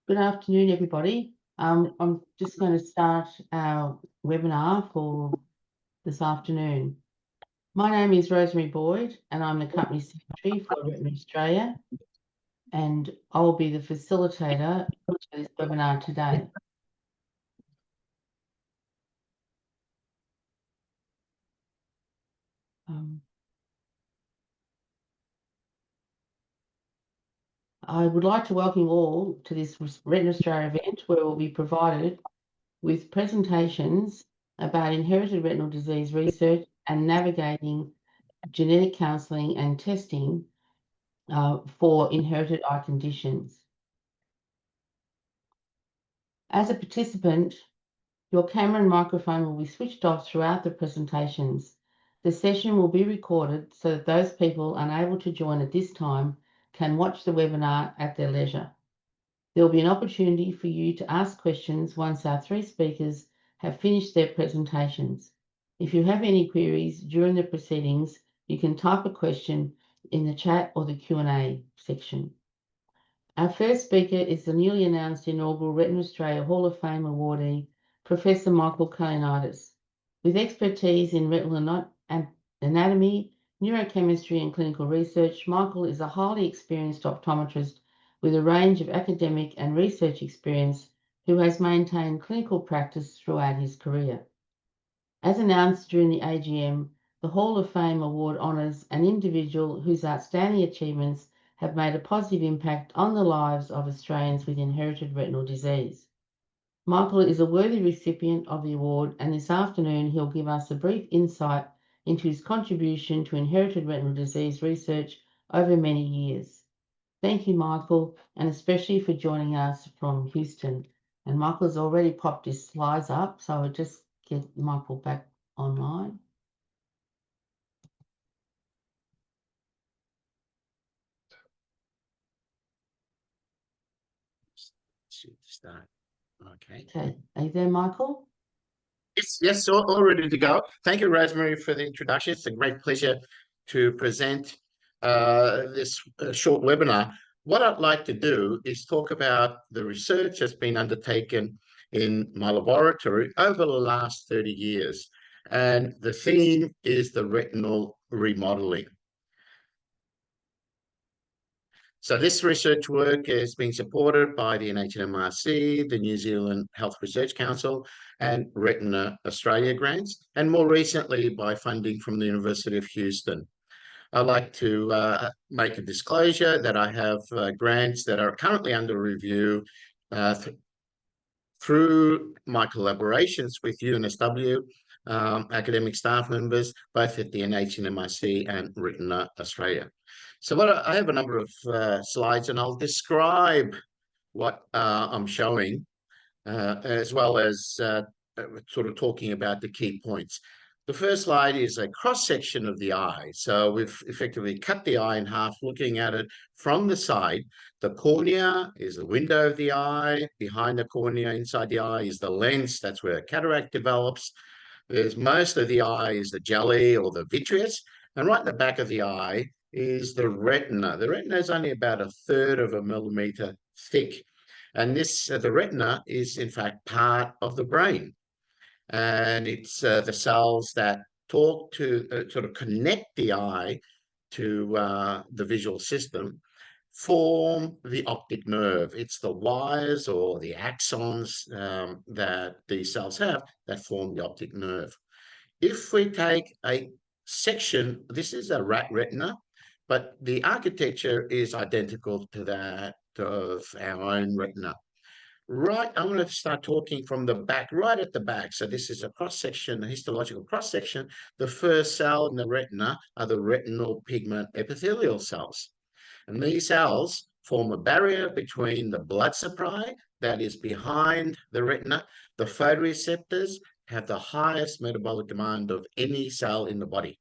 Good afternoon, everybody. I'm just going to start our webinar for this afternoon. My name is Rosemary Boyd, and I'm the Company Secretary for Retina Australia, and I will be the facilitator for this webinar today. I would like to welcome you all to this Retina Australia event, where we'll be provided with presentations about inherited retinal disease research and navigating genetic counselling and testing for inherited eye conditions. As a participant, your camera and microphone will be switched off throughout the presentations. The session will be recorded so that those people unable to join at this time can watch the webinar at their leisure. There will be an opportunity for you to ask questions once our three speakers have finished their presentations. If you have any queries during the proceedings, you can type a question in the chat or the Q&A section. Our first speaker is the newly announced inaugural Retina Australia Hall of Fame awardee, Professor Michael Kalinitis. With expertise in retinal anatomy, neurochemistry and clinical research, Michael is a highly experienced optometrist with a range of academic and research experience who has maintained clinical practice throughout his career. As announced during the AGM, the Hall of Fame award honours an individual whose outstanding achievements have made a positive impact on the lives of Australians with inherited retinal disease. Michael is a worthy recipient of the award, and this afternoon he'll give us a brief insight into his contribution to inherited retinal disease research over many years. Thank you, Michael, and especially for joining us from Houston. And Michael has already popped his slides up, so I'll just get Michael back online. Should start. Okay. Okay, are you there, Michael? Yes, all ready to go. Thank you, Rosemary, for the introduction. It's a great pleasure to present this short webinar. What I'd like to do is talk about the research that's been undertaken in my laboratory over the last 30 years. And the theme is the retinal remodeling. So this research work is being supported by the NHMRC, the New Zealand Health Research Council, and Retina Australia grants, and more recently by funding from the University of Houston. I'd like to make a disclosure that I have grants that are currently under review through my collaborations with UNSW, academic staff members, both at the NHMRC and Retina Australia. So I have a number of slides, and I'll describe what I'm showing, as well as sort of talking about the key points. The first slide is a cross-section of the eye. So we've effectively cut the eye in half, looking at it from the side. The cornea is the window of the eye. Behind the cornea, inside the eye, is the lens. That's where cataract develops. There's most of the eye is the jelly or the vitreous. And right in the back of the eye is the retina. The retina is only about 1/3 of a millimeter thick. And this, the retina is in fact part of the brain. And it's the cells that talk to sort of connect the eye to the visual system, form the optic nerve. It's the wires or the axons that these cells have that form the optic nerve. If we take a section, this is a rat retina, but the architecture is identical to that of our own retina. Right, I'm going to start talking from the back, right at the back. So this is a cross-section, a histological cross-section. The first cell in the retina are the retinal pigment epithelial cells. And these cells form a barrier between the blood supply that is behind the retina. The photoreceptors have the highest metabolic demand of any cell in the body.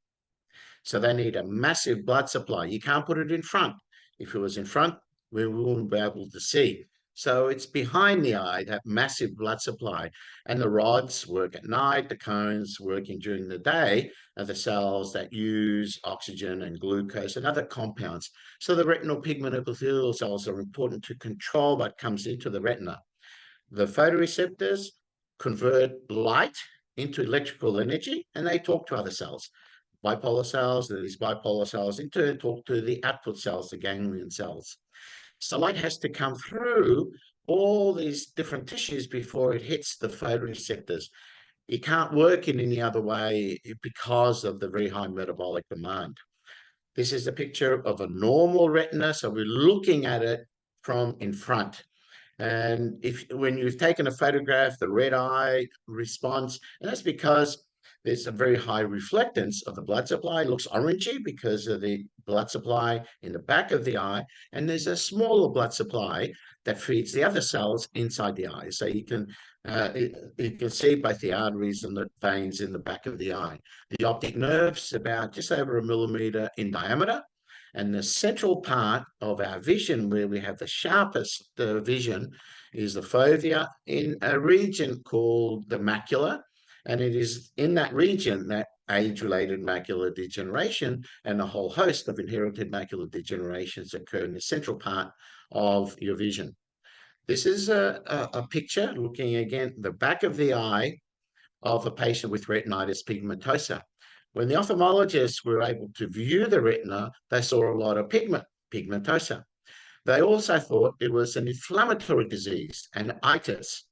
So they need a massive blood supply. You can't put it in front. If it was in front, we wouldn't be able to see. So it's behind the eye, that massive blood supply. And the rods work at night, the cones working during the day are the cells that use oxygen and glucose and other compounds. So the retinal pigment epithelial cells are important to control what comes into the retina. The photoreceptors convert light into electrical energy, and they talk to other cells. Bipolar cells, these bipolar cells in turn talk to the output cells, the ganglion cells. So light has to come through all these different tissues before it hits the photoreceptors. It can't work in any other way because of the very high metabolic demand. This is a picture of a normal retina, so we're looking at it from in front. And when you've taken a photograph, the red eye response, and that's because there's a very high reflectance of the blood supply. It looks orangey because of the blood supply in the back of the eye, and there's a smaller blood supply that feeds the other cells inside the eye. So you can see both the arteries and the veins in the back of the eye. The optic nerve's about just over 1 millimeter in diameter. And the central part of our vision, where we have the sharpest vision, is the fovea in a region called the macula. And it is in that region that age-related macular degeneration and a whole host of inherited macular degenerations occur in the central part of your vision. This is a picture looking again the back of the eye of a patient with retinitis pigmentosa. When the ophthalmologists were able to view the retina, they saw a lot of pigmentosa. They also thought it was an inflammatory disease, an itis,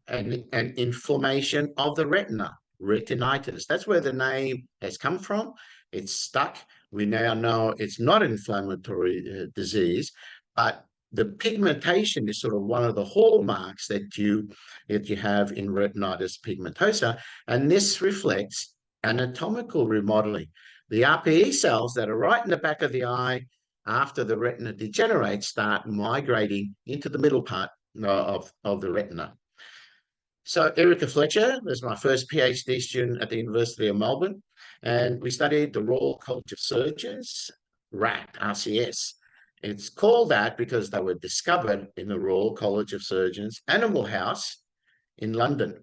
and inflammation of the retina, retinitis. That's where the name has come from. It's stuck. We now know it's not an inflammatory disease, but the pigmentation is sort of one of the hallmarks that you have in retinitis pigmentosa, and this reflects anatomical remodeling. The RPE cells that are right in the back of the eye after the retina degenerates start migrating into the middle part of the retina. So Erica Fletcher was my first PhD student at the University of Melbourne, and we studied the Royal College of Surgeons, RAC, RCS. It's called that because they were discovered in the Royal College of Surgeons Animal House in London.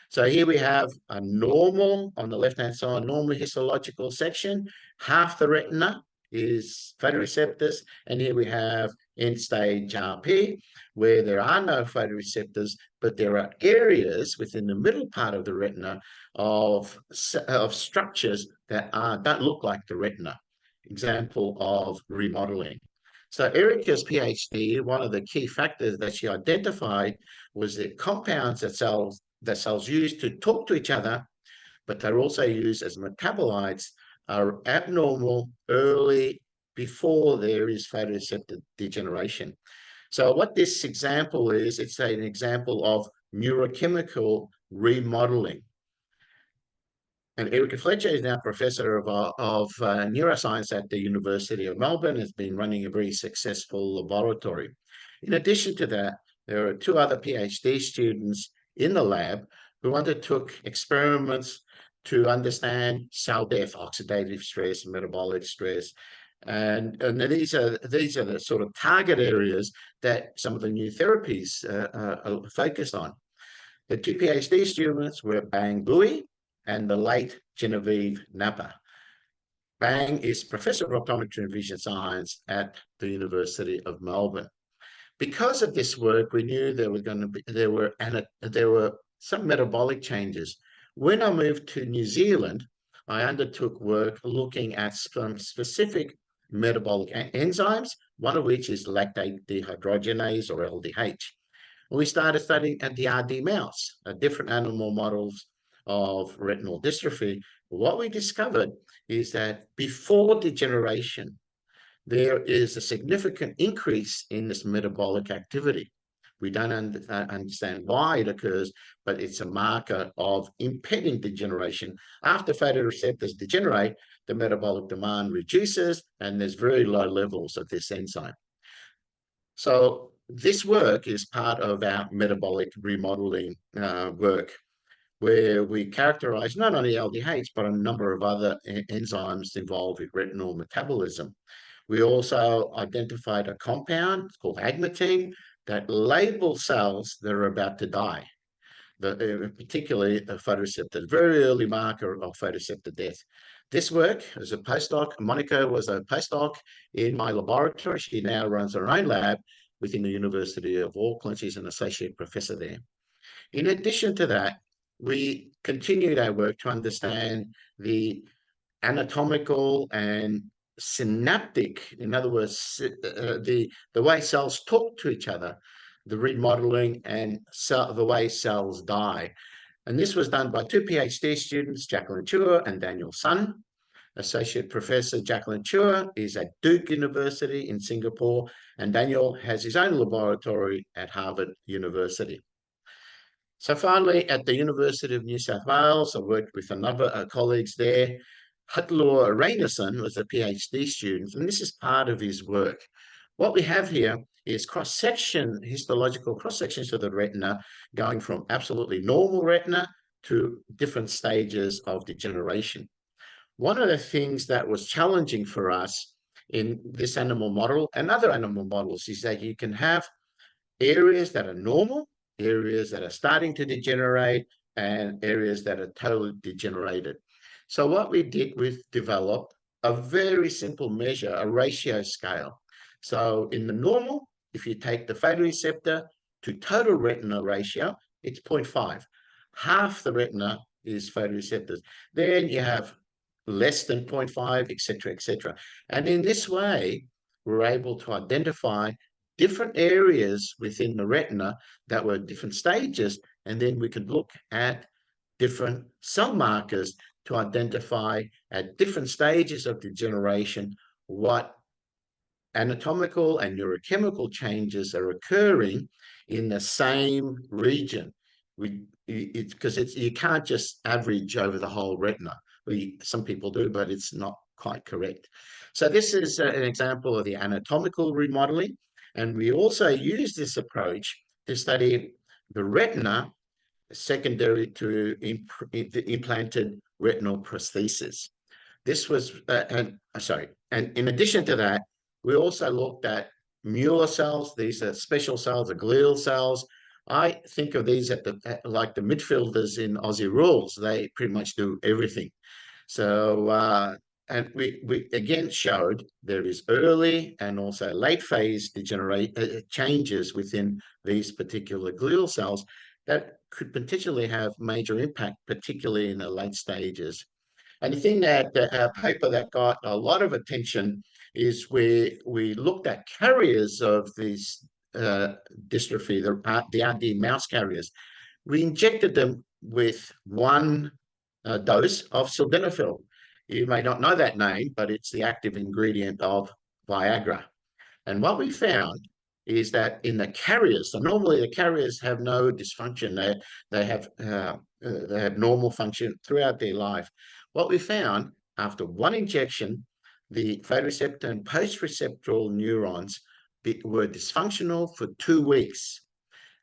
So here we have a normal, on the left-hand side, normal histological section. Half the retina is photoreceptors, and here we have end-stage RP, where there are no photoreceptors, but there are areas within the middle part of the retina of structures that don't look like the retina. Example of remodeling. So Erica's PhD, one of the key factors that she identified was the compounds that cells use to talk to each other, but they're also used as metabolites, are abnormal early before there is photoreceptor degeneration. So what this example is, it's an example of neurochemical remodeling. And Erica Fletcher is now professor of neuroscience at the University of Melbourne, has been running a very successful laboratory. In addition to that, there are 2 other PhD students in the lab who undertook experiments to understand cell death, oxidative stress, metabolic stress. And these are the sort of target areas that some of the new therapies are focused on. The 2 PhD students were Bang Bui and the late Genevieve Napa. Bang is Professor of Optometry and Vision Science at the University of Melbourne. Because of this work, we knew there were some metabolic changes. When I moved to New Zealand, I undertook work looking at some specific metabolic enzymes, one of which is lactate dehydrogenase, or LDH. We started studying at the IRD mouse, different animal models of retinal dystrophy. What we discovered is that before degeneration, there is a significant increase in this metabolic activity. We don't understand why it occurs, but it's a marker of impending degeneration. After photoreceptors degenerate, the metabolic demand reduces, and there's very low levels of this enzyme. So this work is part of our metabolic remodeling work, where we characterize not only LDH, but a number of other enzymes involved with retinal metabolism. We also identified a compound called agmatine that label cells that are about to die, particularly the photoreceptor, very early marker of photoreceptor death. This work as a postdoc, Monica was a postdoc in my laboratory. She now runs her own lab within the University of Auckland. She's an associate professor there. In addition to that, we continued our work to understand the anatomical and synaptic, in other words, the way cells talk to each other, the remodeling and the way cells die. And this was done by two PhD students, Jacqueline Chua and Daniel Sun. Associate Professor Jacqueline Chua is at Duke University in Singapore, and Daniel has his own laboratory at Harvard University. So finally, at the University of New South Wales, I worked with a number of colleagues there. Hatlur Reynerson was a PhD student, and this is part of his work. What we have here is cross-section, histological cross-sections of the retina, going from absolutely normal retina to different stages of degeneration. One of the things that was challenging for us in this animal model and other animal models is that you can have areas that are normal, areas that are starting to degenerate, and areas that are totally degenerated. So what we did, we've developed a very simple measure, a ratio scale. So in the normal, if you take the photoreceptor to total retina ratio, it's 0.5. Half the retina is photoreceptors. Then you have less than 0.5, etc., etc. And in this way, we're able to identify different areas within the retina that were different stages, and then we could look at different cell markers to identify at different stages of degeneration what anatomical and neurochemical changes are occurring in the same region. You can't just average over the whole retina. Some people do, but it's not quite correct. So this is an example of the anatomical remodeling. And we also use this approach to study the retina secondary to the implanted retinal prosthesis. This was, and in addition to that, we also looked at Mueller cells. These are special cells, the glial cells. I think of these like the midfielders in Aussie Rules. They pretty much do everything. So, and we again showed there is early and also late phase changes within these particular glial cells that could potentially have major impact, particularly in the late stages. And the thing that our paper that got a lot of attention is we looked at carriers of this dystrophy, the RD mouse carriers. We injected them with one dose of sildenafil. You may not know that name, but it's the active ingredient of Viagra. And what we found is that in the carriers, so normally the carriers have no dysfunction. They have normal function throughout their life. What we found after one injection, the photoreceptor and postreceptoral neurons were dysfunctional for 2 weeks.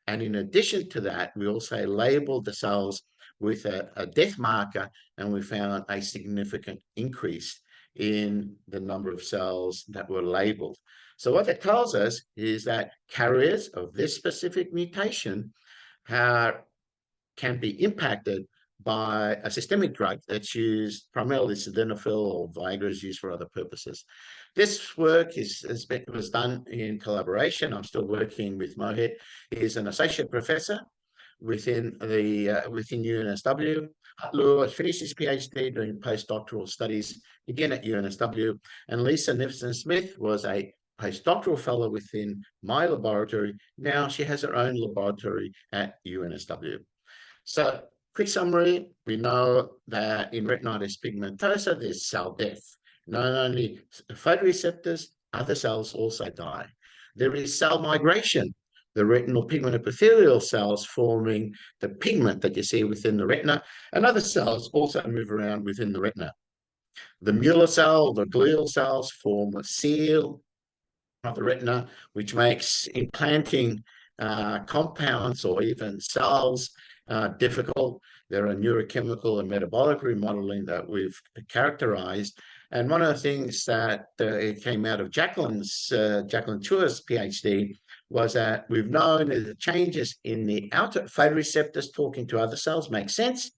And in addition to that, we also labeled the cells with a death marker, and we found a significant increase in the number of cells that were labeled. So what that tells us is that carriers of this specific mutation can be impacted by a systemic drug that's used, primarily sildenafil, or Viagra is used for other purposes. This work was done in collaboration. I'm still working with Mohit. He's an associate professor within UNSW. Hatlur finished his PhD doing postdoctoral studies again at UNSW, and Lisa Nivison-Smith was a postdoctoral fellow within my laboratory. Now she has her own laboratory at UNSW. So, quick summary, we know that in retinitis pigmentosa, there's cell death. Not only photoreceptors, other cells also die. There is cell migration, the retinal pigment epithelial cells forming the pigment that you see within the retina, and other cells also move around within the retina. The Mueller cell, the glial cells form a seal of the retina, which makes implanting compounds or even cells difficult. There are neurochemical and metabolic remodeling that we've characterized. And one of the things that it came out of Jacqueline Chua's PhD was that we've known that the changes in the outer photoreceptors talking to other cells make sense.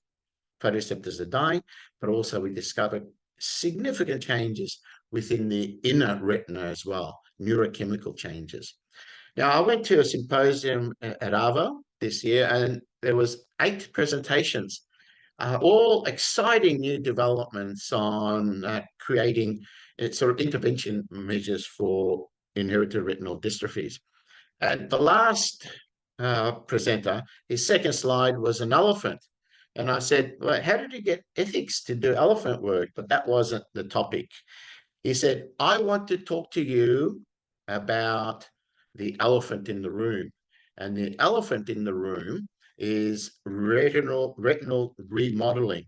Photoreceptors are dying, but also we discovered significant changes within the inner retina as well, neurochemical changes. Now, I went to a symposium at ARVA this year, and there was 8 presentations, all exciting new developments on creating sort of intervention measures for inherited retinal dystrophies. And the last presenter, his second slide was an elephant. And I said, well, how did you get ethics to do elephant work? But that wasn't the topic. He said, I want to talk to you about the elephant in the room. And the elephant in the room is retinal remodeling.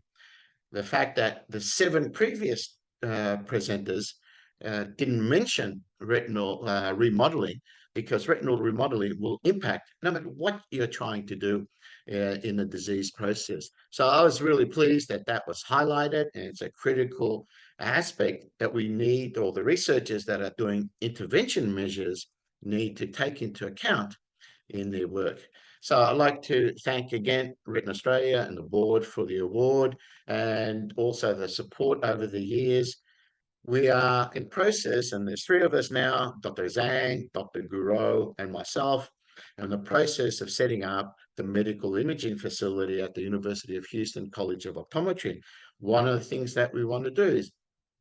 The fact that the 7 previous presenters didn't mention retinal remodeling, because retinal remodeling will impact no matter what you're trying to do in the disease process. So I was really pleased that that was highlighted, and it's a critical aspect that we need, or the researchers that are doing intervention measures need to take into account in their work. So I'd like to thank again Retina Australia and the board for the award, and also the support over the years. We are in process, and there's 3 of us now, Dr. Zhang, Dr. Guro, and myself, in the process of setting up the medical imaging facility at the University of Houston College of Optometry. One of the things that we want to do is,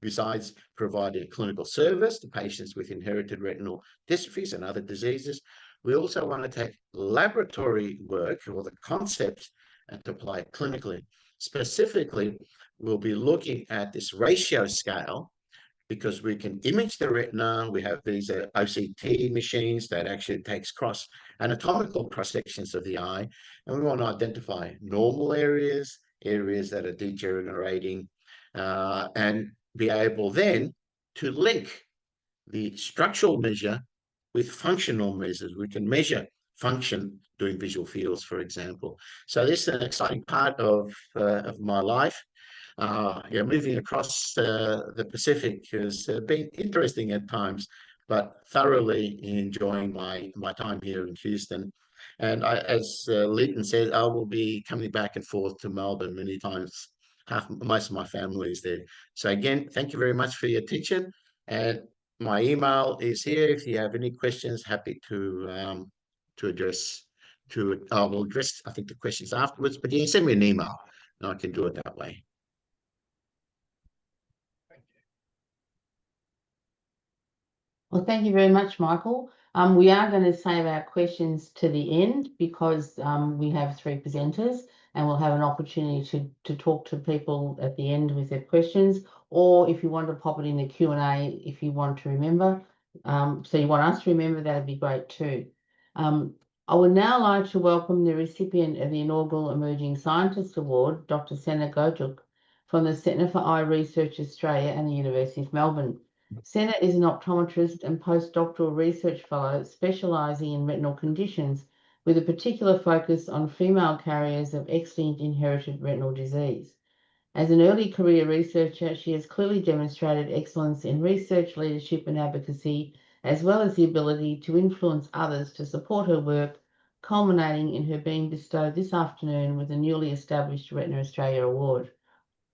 besides providing a clinical service to patients with inherited retinal dystrophies and other diseases, we also want to take laboratory work or the concepts and to apply it clinically. Specifically, we'll be looking at this ratio scale, because we can image the retina. We have these OCT machines that actually takes anatomical cross sections of the eye, and we want to identify normal areas, areas that are degenerating, and be able then to link the structural measure with functional measures. We can measure function doing visual fields, for example. So this is an exciting part of my life. Yeah, moving across the Pacific has been interesting at times, but thoroughly enjoying my time here in Houston. And as Leighton said, I will be coming back and forth to Melbourne many times. Most of my family is there. So again, thank you very much for your attention. And my email is here. If you have any questions, happy to address. I will address, I think, the questions afterwards. But you can send me an email, and I can do it that way. Well, thank you very much, Michael. We are going to save our questions to the end, because we have 3 presenters, and we'll have an opportunity to talk to people at the end with their questions, or if you want to pop it in the Q&A if you want to remember. So you want us to remember, that'd be great too. I would now like to welcome the recipient of the inaugural Emerging Scientist Award, Dr. Senna Gojuk, from the Centre for Eye Research Australia and the University of Melbourne. Senna is an optometrist and postdoctoral research fellow specialising in retinal conditions, with a particular focus on female carriers of X-linked inherited retinal disease. As an early career researcher, she has clearly demonstrated excellence in research, leadership and advocacy, as well as the ability to influence others to support her work, culminating in her being bestowed this afternoon with the newly established Retina Australia Award.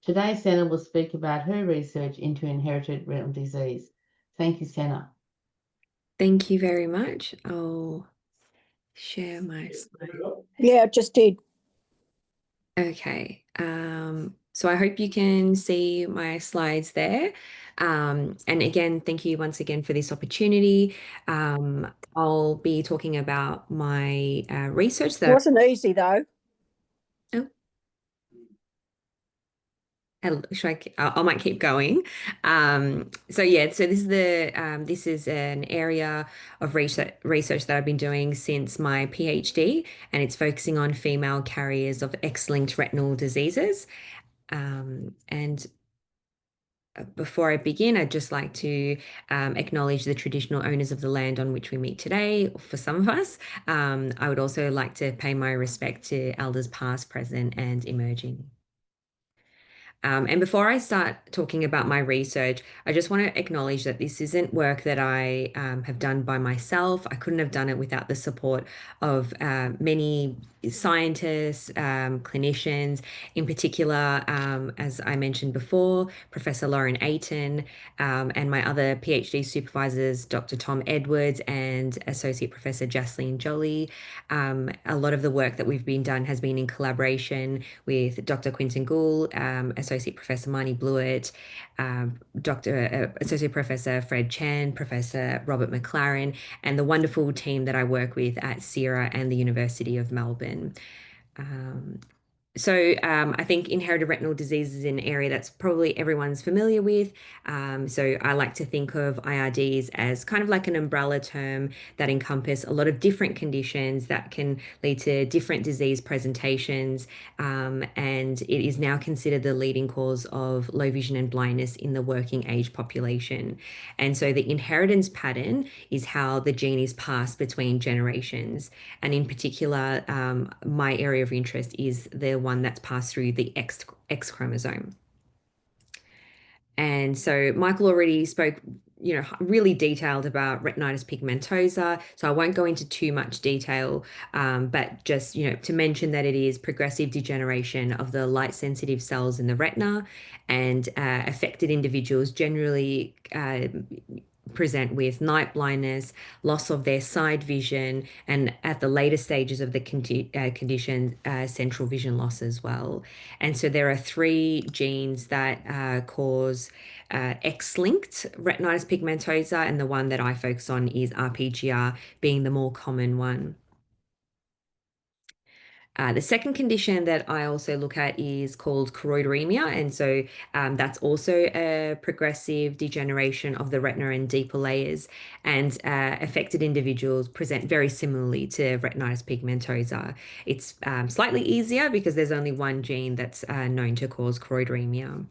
Today, Senna will speak about her research into inherited retinal disease. Thank you, Senna. Thank you very much. I'll share my slide. Yeah, I just did. Okay. So I hope you can see my slides there. And again, thank you once again for this opportunity. I'll be talking about my research It wasn't easy though. I might keep going. So yeah, so this is an area of research that I've been doing since my PhD, and it's focusing on female carriers of X-linked retinal diseases. And before I begin, I'd just like to acknowledge the traditional owners of the land on which we meet today. For some of us, I would also like to pay my respect to elders past, present, and emerging. And before I start talking about my research, I just want to acknowledge that this isn't work that I have done by myself. I couldn't have done it without the support of many scientists, clinicians, in particular, as I mentioned before, Professor Lauren Ayton, and my other PhD supervisors, Dr. Tom Edwards and Associate Professor Jaslene Jolie. A lot of the work that we've been done has been in collaboration with Dr. Quinton Gould, Associate Professor Marnie Blewett, Associate Professor Fred Chen, Professor Robert McLaren, and the wonderful team that I work with at CIRA and the University of Melbourne. I think inherited retinal disease is an area that's probably everyone's familiar with. So I like to think of IRDs as kind of like an umbrella term that encompass a lot of different conditions that can lead to different disease presentations. And it is now considered the leading cause of low vision and blindness in the working age population. And so the inheritance pattern is how the gene is passed between generations. And in particular, my area of interest is the one that's passed through the X chromosome. And so Michael already spoke, really detailed about retinitis pigmentosa. So I won't go into too much detail, but just, to mention that it is progressive degeneration of the light sensitive cells in the retina, and affected individuals generally present with night blindness, loss of their side vision, and at the later stages of the condition, central vision loss as well. And so there are 3 genes that cause X-linked retinitis pigmentosa, and the one that I focus on is RPGR, being the more common one. The second condition that I also look at is called choroideremia, and so that's also a progressive degeneration of the retina and deeper layers, and affected individuals present very similarly to retinitis pigmentosa. It's slightly easier because there's only one gene that's known to cause choroideremia.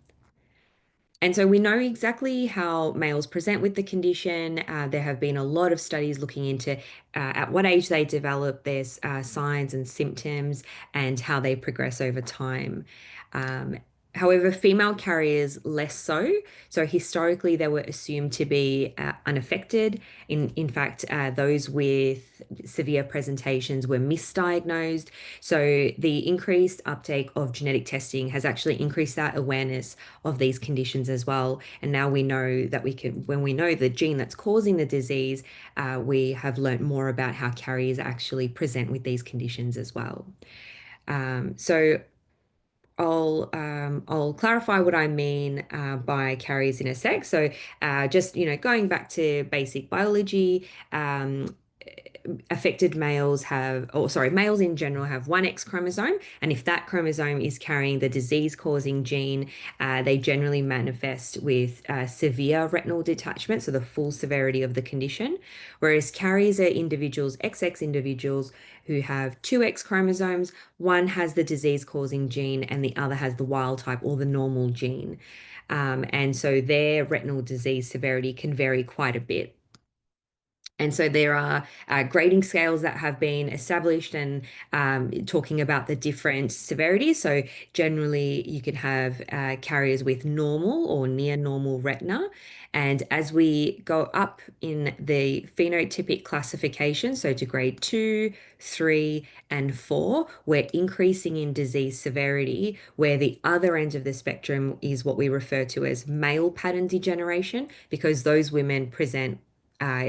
And so we know exactly how males present with the condition. There have been a lot of studies looking into at what age they develop their signs and symptoms and how they progress over time. However, female carriers less so. So historically, they were assumed to be unaffected. In fact, those with severe presentations were misdiagnosed. So the increased uptake of genetic testing has actually increased that awareness of these conditions as well. And now we know that when we know the gene that's causing the disease, we have learned more about how carriers actually present with these conditions as well. So I'll clarify what I mean by carriers in a sec. So just, going back to basic biology, affected males males in general have 1 X chromosome. And if that chromosome is carrying the disease-causing gene, they generally manifest with severe retinal detachment, so the full severity of the condition. Whereas carriers are XX individuals who have 2 X chromosomes. One has the disease-causing gene and the other has the wild type or the normal gene. And so their retinal disease severity can vary quite a bit. And so there are grading scales that have been established and talking about the different severities. So generally, you could have carriers with normal or near normal retina. And as we go up in the phenotypic classification, so to grade 2, 3, and 4, we're increasing in disease severity, where the other end of the spectrum is what we refer to as male pattern degeneration, because those women present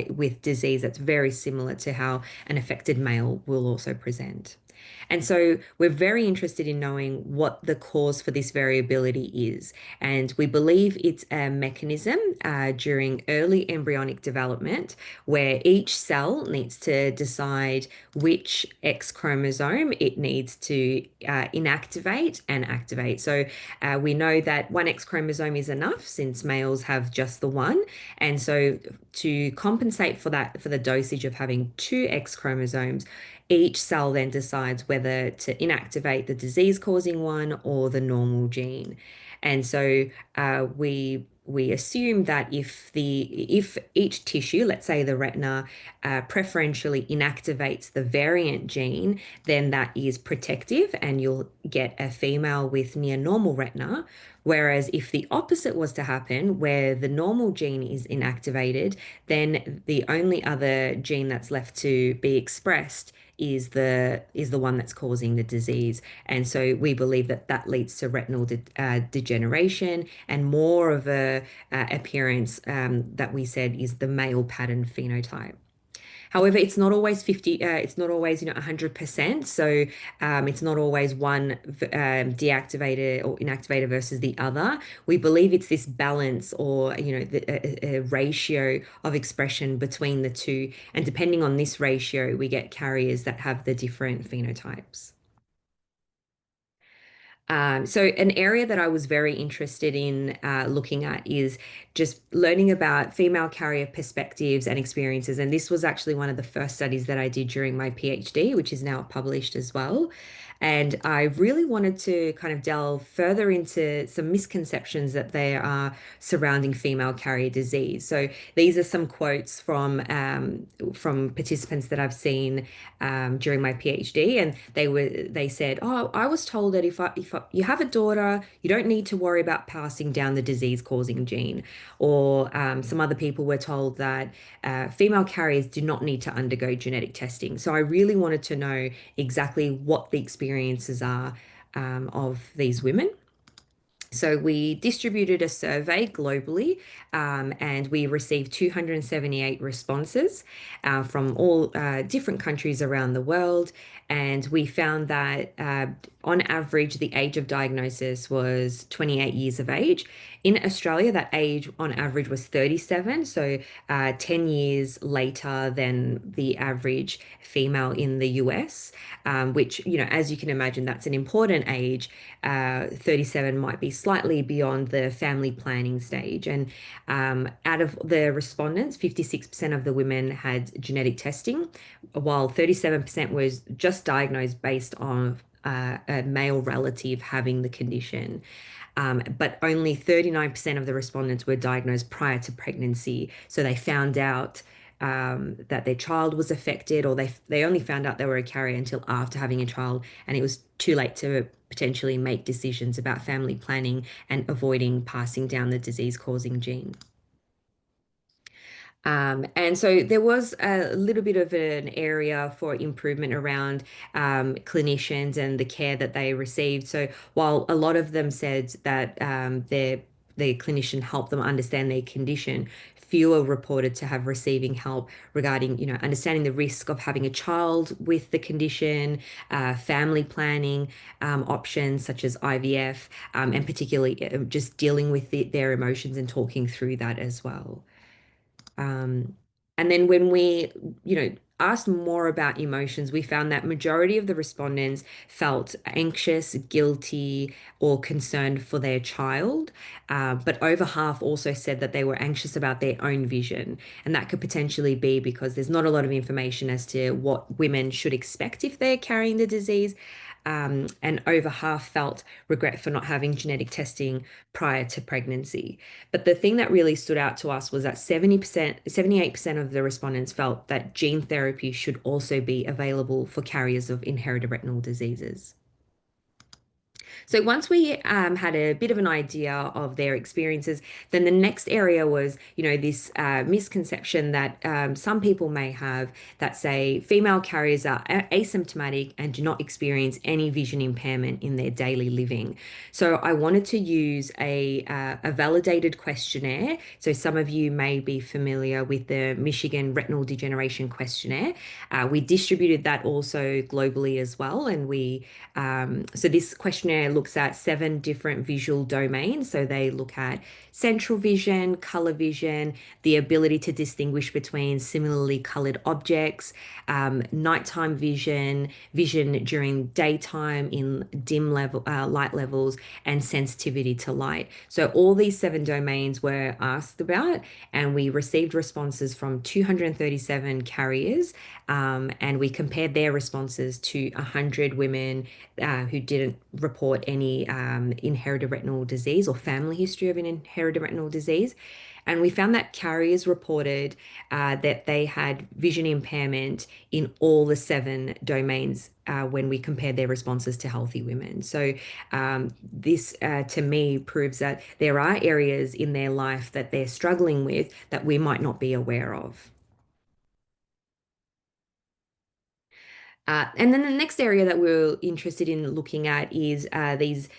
with disease that's very similar to how an affected male will also present. And so we're very interested in knowing what the cause for this variability is. And we believe it's a mechanism during early embryonic development where each cell needs to decide which X chromosome it needs to inactivate and activate. So we know that 1 X chromosome is enough since males have just the one. And so to compensate for that, for the dosage of having 2 X chromosomes, each cell then decides whether to inactivate the disease-causing one or the normal gene. And so we we assume that if each tissue, let's say the retina, preferentially inactivates the variant gene, then that is protective and you'll get a female with near normal retina. Whereas if the opposite was to happen, where the normal gene is inactivated, then the only other gene that's left to be expressed is the one that's causing the disease. And so we believe that that leads to retinal degeneration and more of a appearance that we said is the male pattern phenotype. However, it's not always 50, it's not always, 100%. So it's not always one deactivated or inactivated versus the other. We believe it's this balance or, a ratio of expression between the two. And depending on this ratio, we get carriers that have the different phenotypes. So an area that I was very interested in looking at is just learning about female carrier perspectives and experiences. And this was actually one of the first studies that I did during my PhD, which is now published as well. And I really wanted to kind of delve further into some misconceptions that there are surrounding female carrier disease. So these are some quotes from participants that I've seen during my PhD, and they said, "Oh, I was told that if you have a daughter, you don't need to worry about passing down the disease-causing gene." Or some other people were told that female carriers do not need to undergo genetic testing. So I really wanted to know exactly what the experiences are of these women. So we distributed a survey globally, and we received 278 responses from all different countries around the world. And we found that on average, the age of diagnosis was 28 years of age. In Australia, that age on average was 37, so 10 years later than the average female in the US, which, as you can imagine, that's an important age. 37 might be slightly beyond the family planning stage. And out of the respondents, 56% of the women had genetic testing, while 37% was just diagnosed based on a male relative having the condition. But only 39% of the respondents were diagnosed prior to pregnancy. So they found out that their child was affected, or they only found out they were a carrier until after having a child, and it was too late to potentially make decisions about family planning and avoiding passing down the disease-causing gene. And so there was a little bit of an area for improvement around clinicians and the care that they received. So while a lot of them said that their clinician helped them understand their condition, fewer reported to have receiving help regarding, understanding the risk of having a child with the condition, family planning options such as IVF, and particularly just dealing with their emotions and talking through that as well. And then when we, asked more about emotions, we found that majority of the respondents felt anxious, guilty, or concerned for their child. But over half also said that they were anxious about their own vision. And that could potentially be because there's not a lot of information as to what women should expect if they're carrying the disease. And over half felt regret for not having genetic testing prior to pregnancy. But the thing that really stood out to us was that 78% of the respondents felt that gene therapy should also be available for carriers of inherited retinal diseases. So once we had a bit of an idea of their experiences, then the next area was, this misconception that some people may have that say female carriers are asymptomatic and do not experience any vision impairment in their daily living. So I wanted to use a validated questionnaire. So some of you may be familiar with the Michigan Retinal Degeneration Questionnaire. We distributed that also globally as well. And so this questionnaire looks at 7 different visual domains. So they look at central vision, color vision, the ability to distinguish between similarly colored objects, nighttime vision, vision during daytime in dim light levels, and sensitivity to light. So all these 7 domains were asked about, and we received responses from 237 carriers, and we compared their responses to 100 women who didn't report report any inherited retinal disease or family history of an inherited retinal disease. And we found that carriers reported that they had vision impairment in all the 7 domains when we compared their responses to healthy women. So this, to me, proves that there are areas in their life that they're struggling with that we might not be aware of. And then the next area that we're interested in looking at is these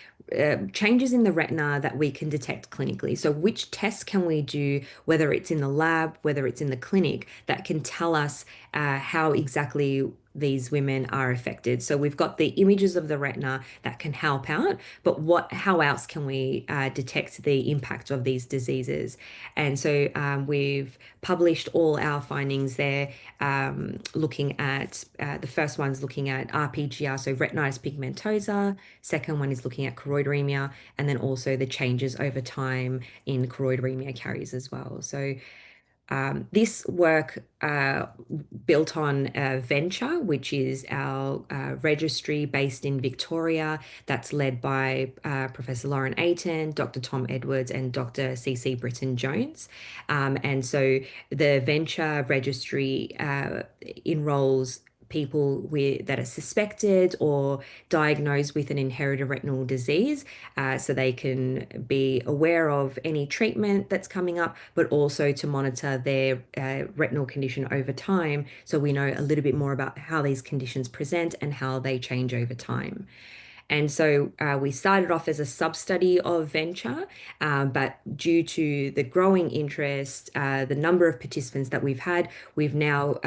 changes in the retina that we can detect clinically. So which tests can we do, whether it's in the lab, whether it's in the clinic, that can tell us how exactly these women are affected. So we've got the images of the retina that can help out, but how else can we detect the impact of these diseases? And so we've published all our findings there, looking at the first one's looking at RPGR, so retinitis pigmentosa. Second one is looking at choroideremia, and then also the changes over time in choroideremia carriers as well. So this work built on Venture, which is our registry based in Victoria, that's led by Professor Lauren Ayton, Dr. Tom Edwards, and Dr. CC Britton Jones. And so the Venture registry enrolls people that are suspected or diagnosed with an inherited retinal disease, so they can be aware of any treatment that's coming up, but also to monitor their retinal condition over time, so we know a little bit more about how these conditions present and how they change over time. And so we started off as a sub-study of Venture, but due to the growing interest, the number of participants that we've had, we've now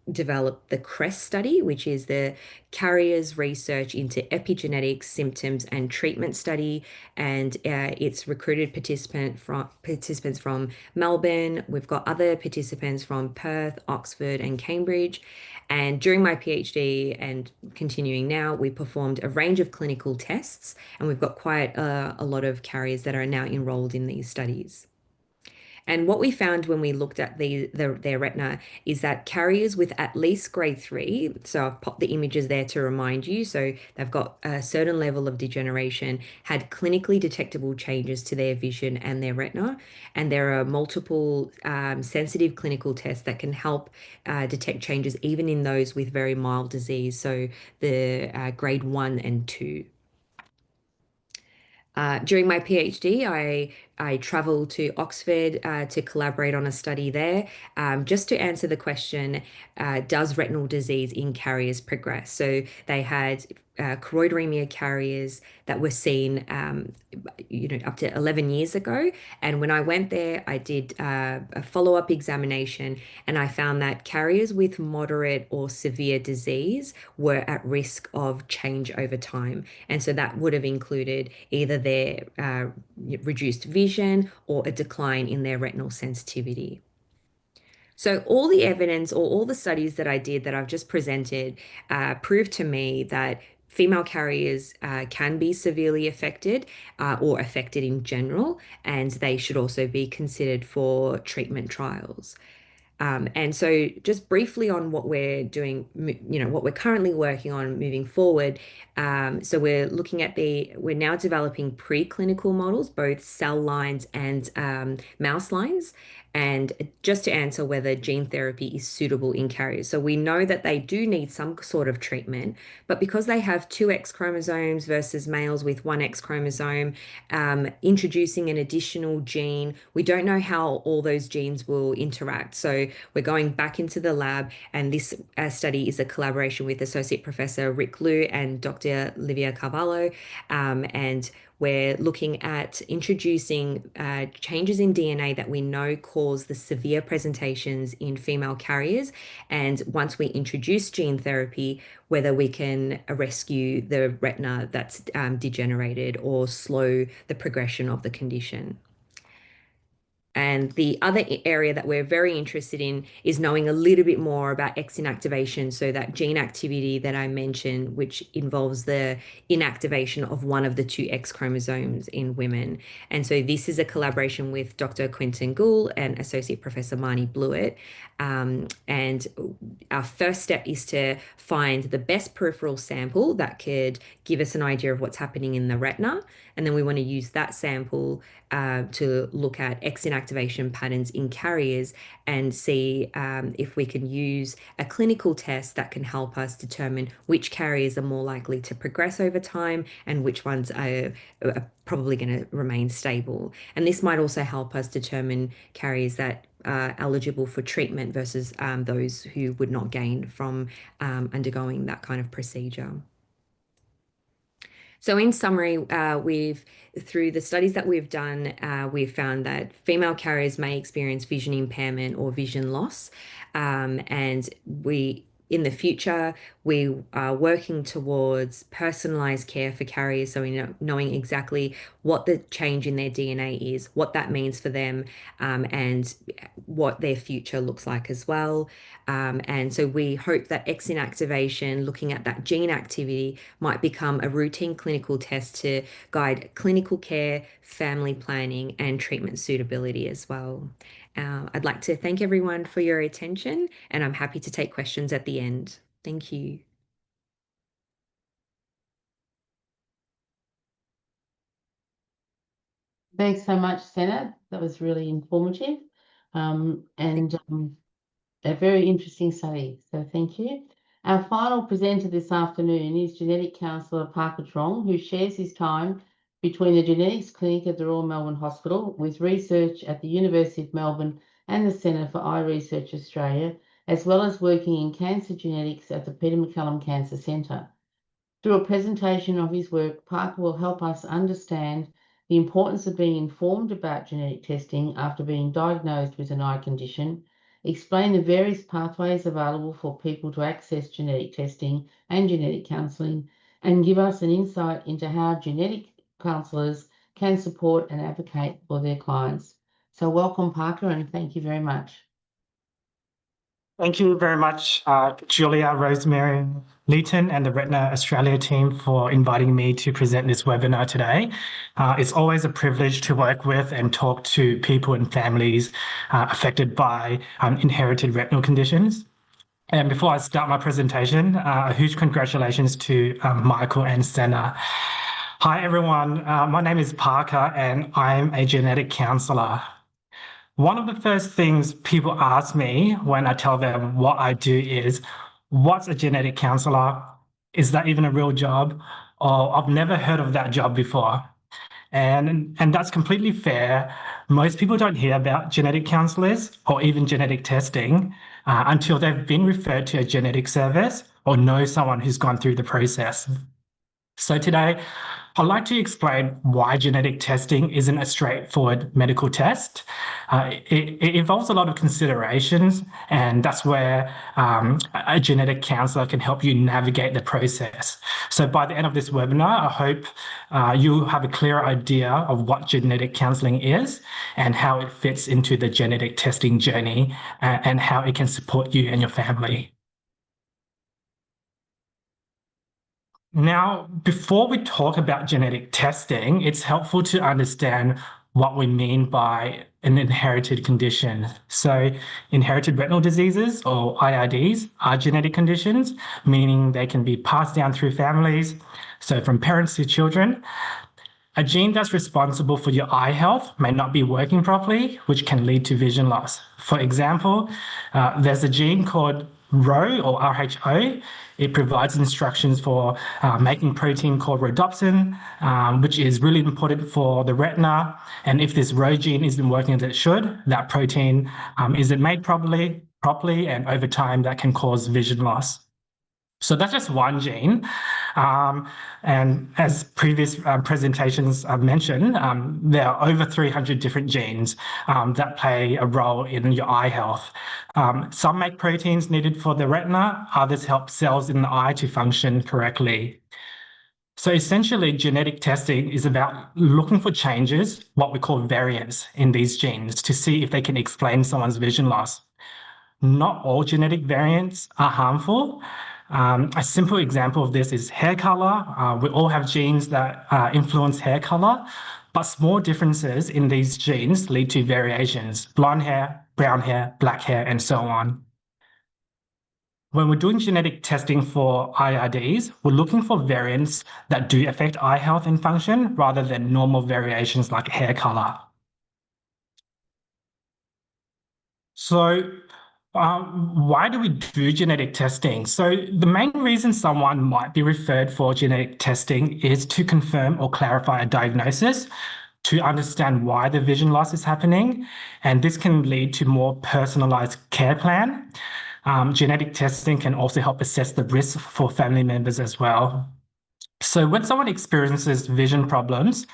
developed the CREST study, which is the Carriers Research into Epigenetics, Symptoms and Treatment study. And it's recruited participants from Melbourne. We've got other participants from Perth, Oxford and Cambridge. And during my PhD and continuing now, we performed a range of clinical tests, and we've got quite a lot of carriers that are now enrolled in these studies. And what we found when we looked at their retina is that carriers with at least grade 3, so I've popped the images there to remind you, so they've got a certain level of degeneration, had clinically detectable changes to their vision and their retina. And there are multiple sensitive clinical tests that can help detect changes even in those with very mild disease, so the grade 1 and 2. During my PhD, I traveled to Oxford to collaborate on a study there, just to answer the question, does retinal disease in carriers progress? So they had choroideremia carriers that were seen, up to 11 years ago. And when I went there, I did a follow-up examination, and I found that carriers with moderate or severe disease were at risk of change over time. And so that would have included either their reduced vision or a decline in their retinal sensitivity. So all the evidence or all the studies that I did that I've just presented proved to me that female carriers can be severely affected or affected in general, and they should also be considered for treatment trials. And so just briefly on what we're doing, what we're currently working on moving forward. So we're now developing preclinical models, both cell lines and mouse lines. And just to answer whether gene therapy is suitable in carriers. So we know that they do need some sort of treatment, but because they have 2 X chromosomes versus males with 1 X chromosome, introducing an additional gene, we don't know how all those genes will interact. So we're going back into the lab, and this study is a collaboration with Associate Professor Rick Liu and Dr. Livia Carvalho, and we're looking at introducing changes in DNA that we know cause the severe presentations in female carriers. And once we introduce gene therapy, whether we can rescue the retina that's degenerated or slow the progression of the condition. And the other area that we're very interested in is knowing a little bit more about X inactivation. So that gene activity that I mentioned, which involves the inactivation of one of the two X chromosomes in women. And so this is a collaboration with Dr. Quentin Gould and Associate Professor Marnie Blewett. And our first step is to find the best peripheral sample that could give us an idea of what's happening in the retina. And then we want to use that sample to look at X inactivation patterns in carriers and see if we can use a clinical test that can help us determine which carriers are more likely to progress over time and which ones are probably going to remain stable. And this might also help us determine carriers that are eligible for treatment versus those who would not gain from undergoing that kind of procedure. So in summary, through the studies that we've done, we've found that female carriers may experience vision impairment or vision loss. And in the future, we are working towards personalized care for carriers. So knowing exactly what the change in their DNA is, what that means for them, and what their future looks like as well. And so we hope that X inactivation, looking at that gene activity, might become a routine clinical test to guide clinical care, family planning, and treatment suitability as well. I'd like to thank everyone for your attention, and I'm happy to take questions at the end. Thank you. Thanks so much, Senna. That was really informative and a very interesting study. So thank you. Our final presenter this afternoon is genetic counsellor Parker Trong, who shares his time between the genetics clinic at the Royal Melbourne Hospital with research at the University of Melbourne and the Centre for IRD Research Australia, as well as working in cancer genetics at the Peter MacCallum Cancer Centre. Through a presentation of his work, Parker will help us understand the importance of being informed about genetic testing after being diagnosed with an eye condition, explain the various pathways available for people to access genetic testing and genetic counselling, and give us an insight into how genetic counsellors can support and advocate for their clients. So welcome, Parker, and thank you very much. Thank you very much, Julia, Rosemary, Leeton, and the Retina Australia team for inviting me to present this webinar today. It's always a privilege to work with and talk to people and families affected by inherited retinal conditions. And before I start my presentation, a huge congratulations to Michael and Senna. Hi, everyone. My name is Parker, and I'm a genetic counsellor. One of the first things people ask me when I tell them what I do is, what's a genetic counsellor? Is that even a real job? Or I've never heard of that job before. And that's completely fair. Most people don't hear about genetic counsellors or even genetic testing until they've been referred to a genetic service or know someone who's gone through the process. So today, I'd like to explain why genetic testing isn't a straightforward medical test. It involves a lot of considerations, and that's where a genetic counsellor can help you navigate the process. So by the end of this webinar, I hope you have a clear idea of what genetic counselling is and how it fits into the genetic testing journey and how it can support you and your family. Now, before we talk about genetic testing, it's helpful to understand what we mean by an inherited condition. So inherited retinal diseases, or IRDs, are genetic conditions, meaning they can be passed down through families, so from parents to children. A gene that's responsible for your eye health may not be working properly, which can lead to vision loss. For example, there's a gene called Rho or RHO. It provides instructions for making protein called rhodopsin, which is really important for the retina. And if this Rho gene isn't working as it should, that protein isn't made properly, and over time that can cause vision loss. So that's just one gene. And as previous presentations have mentioned, there are over 300 different genes that play a role in your eye health. Some make proteins needed for the retina, others help cells in the eye to function correctly. So essentially, genetic testing is about looking for changes, what we call variants in these genes, to see if they can explain someone's vision loss. Not all genetic variants are harmful. A simple example of this is hair color. We all have genes that influence hair color, but small differences in these genes lead to variations: blonde hair, brown hair, black hair, and so on. When we're doing genetic testing for IRDs, we're looking for variants that do affect eye health and function rather than normal variations like hair color. So why do we do genetic testing? So the main reason someone might be referred for genetic testing is to confirm or clarify a diagnosis, to understand why the vision loss is happening, and this can lead to more personalized care plan. Genetic testing can also help assess the risk for family members as well. So when someone experiences vision problems,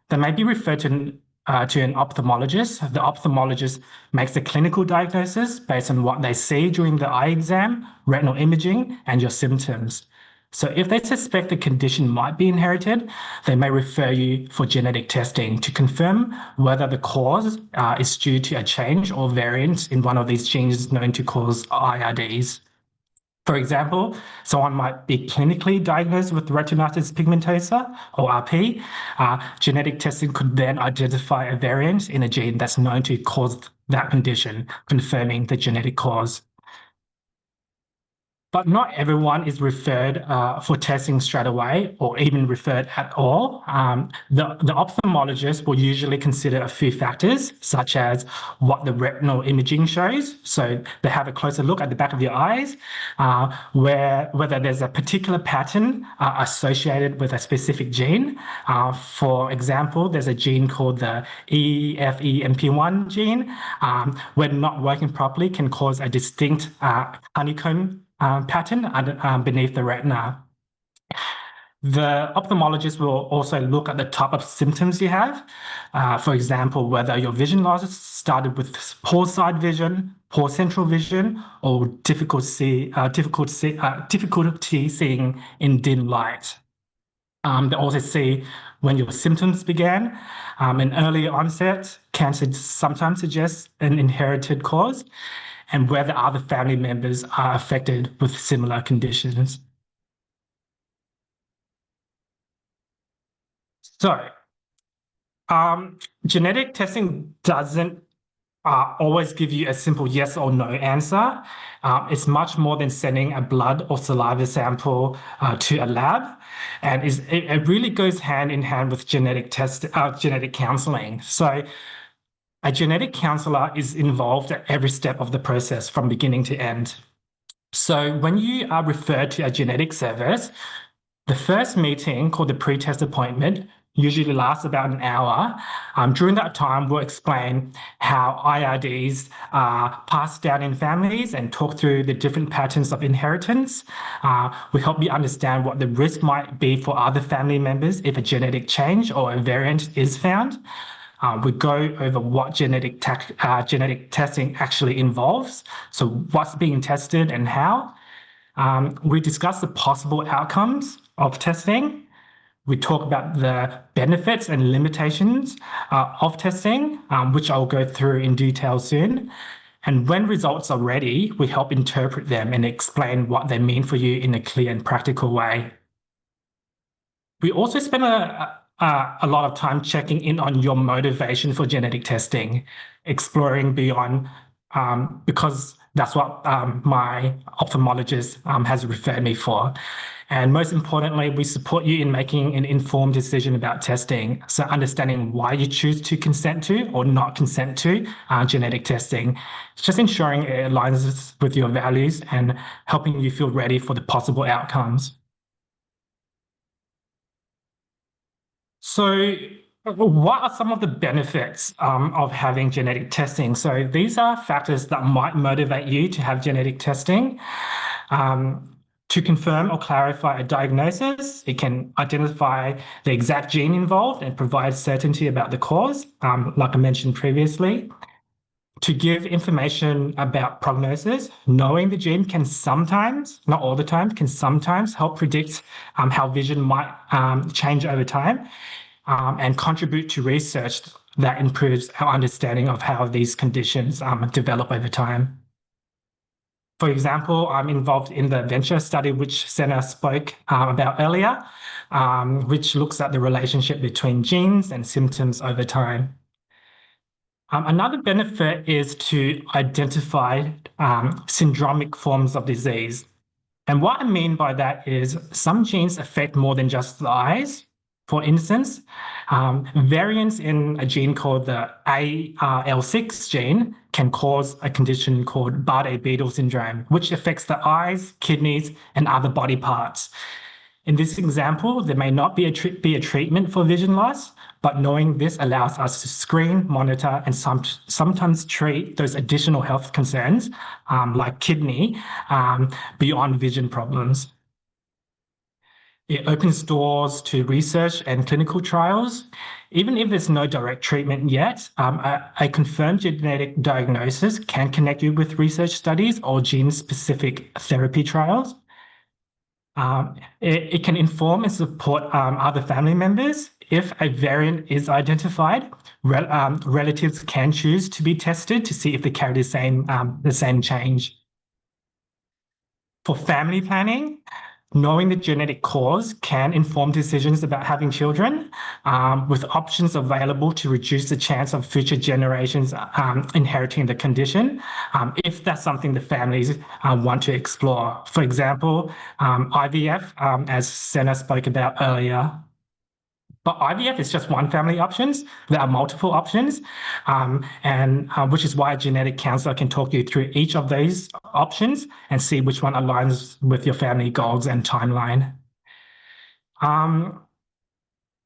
they may be referred to an ophthalmologist. The ophthalmologist makes a clinical diagnosis based on what they see during the eye exam, retinal imaging, and your symptoms. So if they suspect the condition might be inherited, they may refer you for genetic testing to confirm whether the cause is due to a change or variant in one of these genes known to cause IRDs. For example, someone might be clinically diagnosed with retinitis pigmentosa or RP. Genetic testing could then identify a variant in a gene that's known to cause that condition, confirming the genetic cause. But not everyone is referred for testing straight away or even referred at all. The ophthalmologist will usually consider a few factors, such as what the retinal imaging shows. So they have a closer look at the back of your eyes, whether there's a particular pattern associated with a specific gene. For example, there's a gene called the EFEMP1 gene, when not working properly can cause a distinct honeycomb pattern beneath the retina. The ophthalmologist will also look at the type of symptoms you have. For example, whether your vision loss started with poor side vision, poor central vision, or difficulty seeing in dim light. They also see when your symptoms began. An early onset can sometimes suggest an inherited cause, and whether other family members are affected with similar conditions. So, genetic testing doesn't always give you a simple yes or no answer. It's much more than sending a blood or saliva sample to a lab, and it really goes hand in hand with genetic counselling. So, a genetic counsellor is involved at every step of the process from beginning to end. So when you are referred to a genetic service, the first meeting, called the pre-test appointment, usually lasts about an hour. During that time, we'll explain how IRDs are passed down in families and talk through the different patterns of inheritance. We help you understand what the risk might be for other family members if a genetic change or a variant is found. We go over what genetic testing actually involves, so what's being tested and how. We discuss the possible outcomes of testing. We talk about the benefits and limitations of testing, which I'll go through in detail soon. And when results are ready, we help interpret them and explain what they mean for you in a clear and practical way. We also spend a lot of time checking in on your motivation for genetic testing, exploring beyond, because that's what my ophthalmologist has referred me for. And most importantly, we support you in making an informed decision about testing. So understanding why you choose to consent to or not consent to genetic testing. It's just ensuring it aligns with your values and helping you feel ready for the possible outcomes. So what are some of the benefits of having genetic testing? So these are factors that might motivate you to have genetic testing. To confirm or clarify a diagnosis, it can identify the exact gene involved and provide certainty about the cause, like I mentioned previously. to give information about prognosis, knowing the gene can sometimes, not all the time, can sometimes help predict how vision might change over time and contribute to research that improves our understanding of how these conditions develop over time. For example, I'm involved in the venture study which Senna spoke about earlier, which looks at the relationship between genes and symptoms over time. Another benefit is to identify syndromic forms of disease. And what I mean by that is some genes affect more than just the eyes. For instance, variants in a gene called the ARL6 gene can cause a condition called Bardet-Biedl syndrome, which affects the eyes, kidneys, and other body parts. In this example, there may not be a treatment for vision loss, but knowing this allows us to screen, monitor, and sometimes treat those additional health concerns, like kidney, beyond vision problems. It opens doors to research and clinical trials. Even if there's no direct treatment yet, a confirmed genetic diagnosis can connect you with research studies or gene-specific therapy trials. It can inform and support other family members. If a variant is identified, relatives can choose to be tested to see if they carry the same change. For family planning, knowing the genetic cause can inform decisions about having children, with options available to reduce the chance of future generations inheriting the condition, if that's something the families want to explore. For example, IVF, as Senna spoke about earlier. But IVF is just one family options. There are multiple options, which is why a genetic counselor can talk you through each of these options and see which one aligns with your family goals and timeline.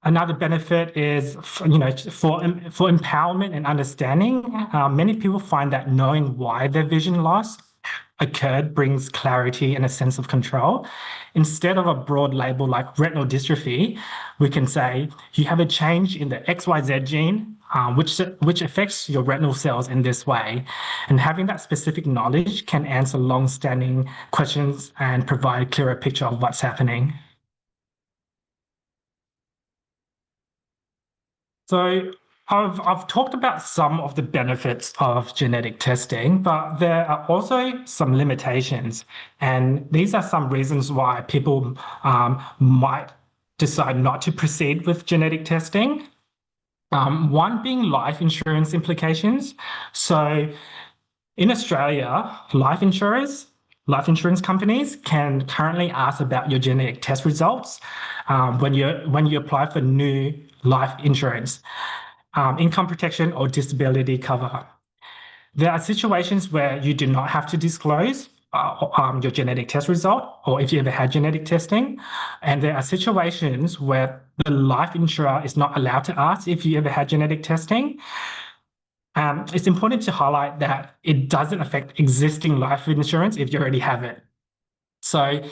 Another benefit is, for empowerment and understanding. Many people find that knowing why their vision loss occurred brings clarity and a sense of control. Instead of a broad label like retinal dystrophy, we can say you have a change in the XYZ gene, which affects your retinal cells in this way. And having that specific knowledge can answer long-standing questions and provide a clearer picture of what's happening. So I've talked about some of the benefits of genetic testing, but there are also some limitations. And these are some reasons why people might decide not to proceed with genetic testing. One being life insurance implications. So in Australia, life insurance companies can currently ask about your genetic test results when you apply for new life insurance, income protection, or disability cover. There are situations where you do not have to disclose your genetic test result, or if you ever had genetic testing. And there are situations where the life insurer is not allowed to ask if you ever had genetic testing. It's important to highlight that it doesn't affect existing life insurance if you already have it. So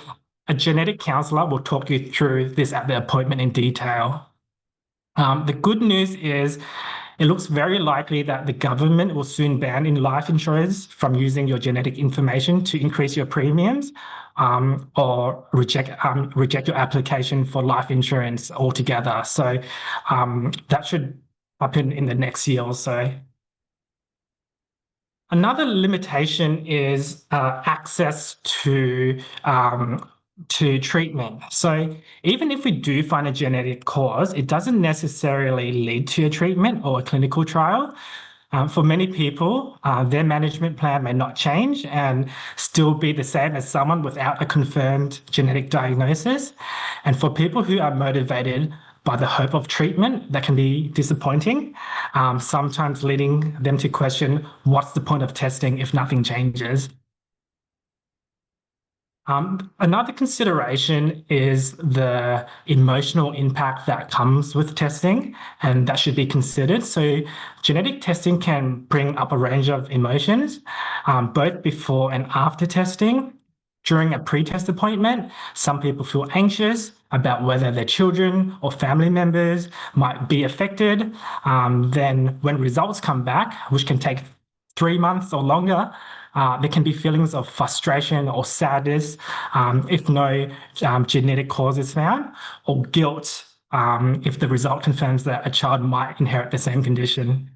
a genetic counsellor will talk you through this at the appointment in detail. The good news is it looks very likely that the government will soon ban life insurers from using your genetic information to increase your premiums, or reject your application for life insurance altogether. So that should happen in the next year or so. Another limitation is access to treatment. So even if we do find a genetic cause, it doesn't necessarily lead to a treatment or a clinical trial. For many people, their management plan may not change and still be the same as someone without a confirmed genetic diagnosis. And for people who are motivated by the hope of treatment, that can be disappointing, sometimes leading them to question, what's the point of testing if nothing changes? Another consideration is the emotional impact that comes with testing, and that should be considered. So genetic testing can bring up a range of emotions, both before and after testing. During a pre-test appointment, some people feel anxious about whether their children or family members might be affected. Then when results come back, which can take 3 months or longer, there can be feelings of frustration or sadness if no genetic cause is found, or guilt if the result confirms that a child might inherit the same condition.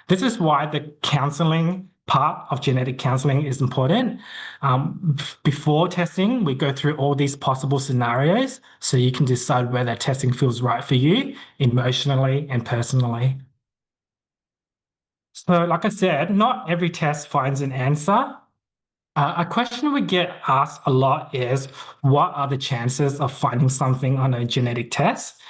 This is why the counselling part of genetic counselling is important. Before testing, we go through all these possible scenarios so you can decide whether testing feels right for you emotionally and personally. So, like I said, not every test finds an answer. A question we get asked a lot is, what are the chances of finding something on a genetic test?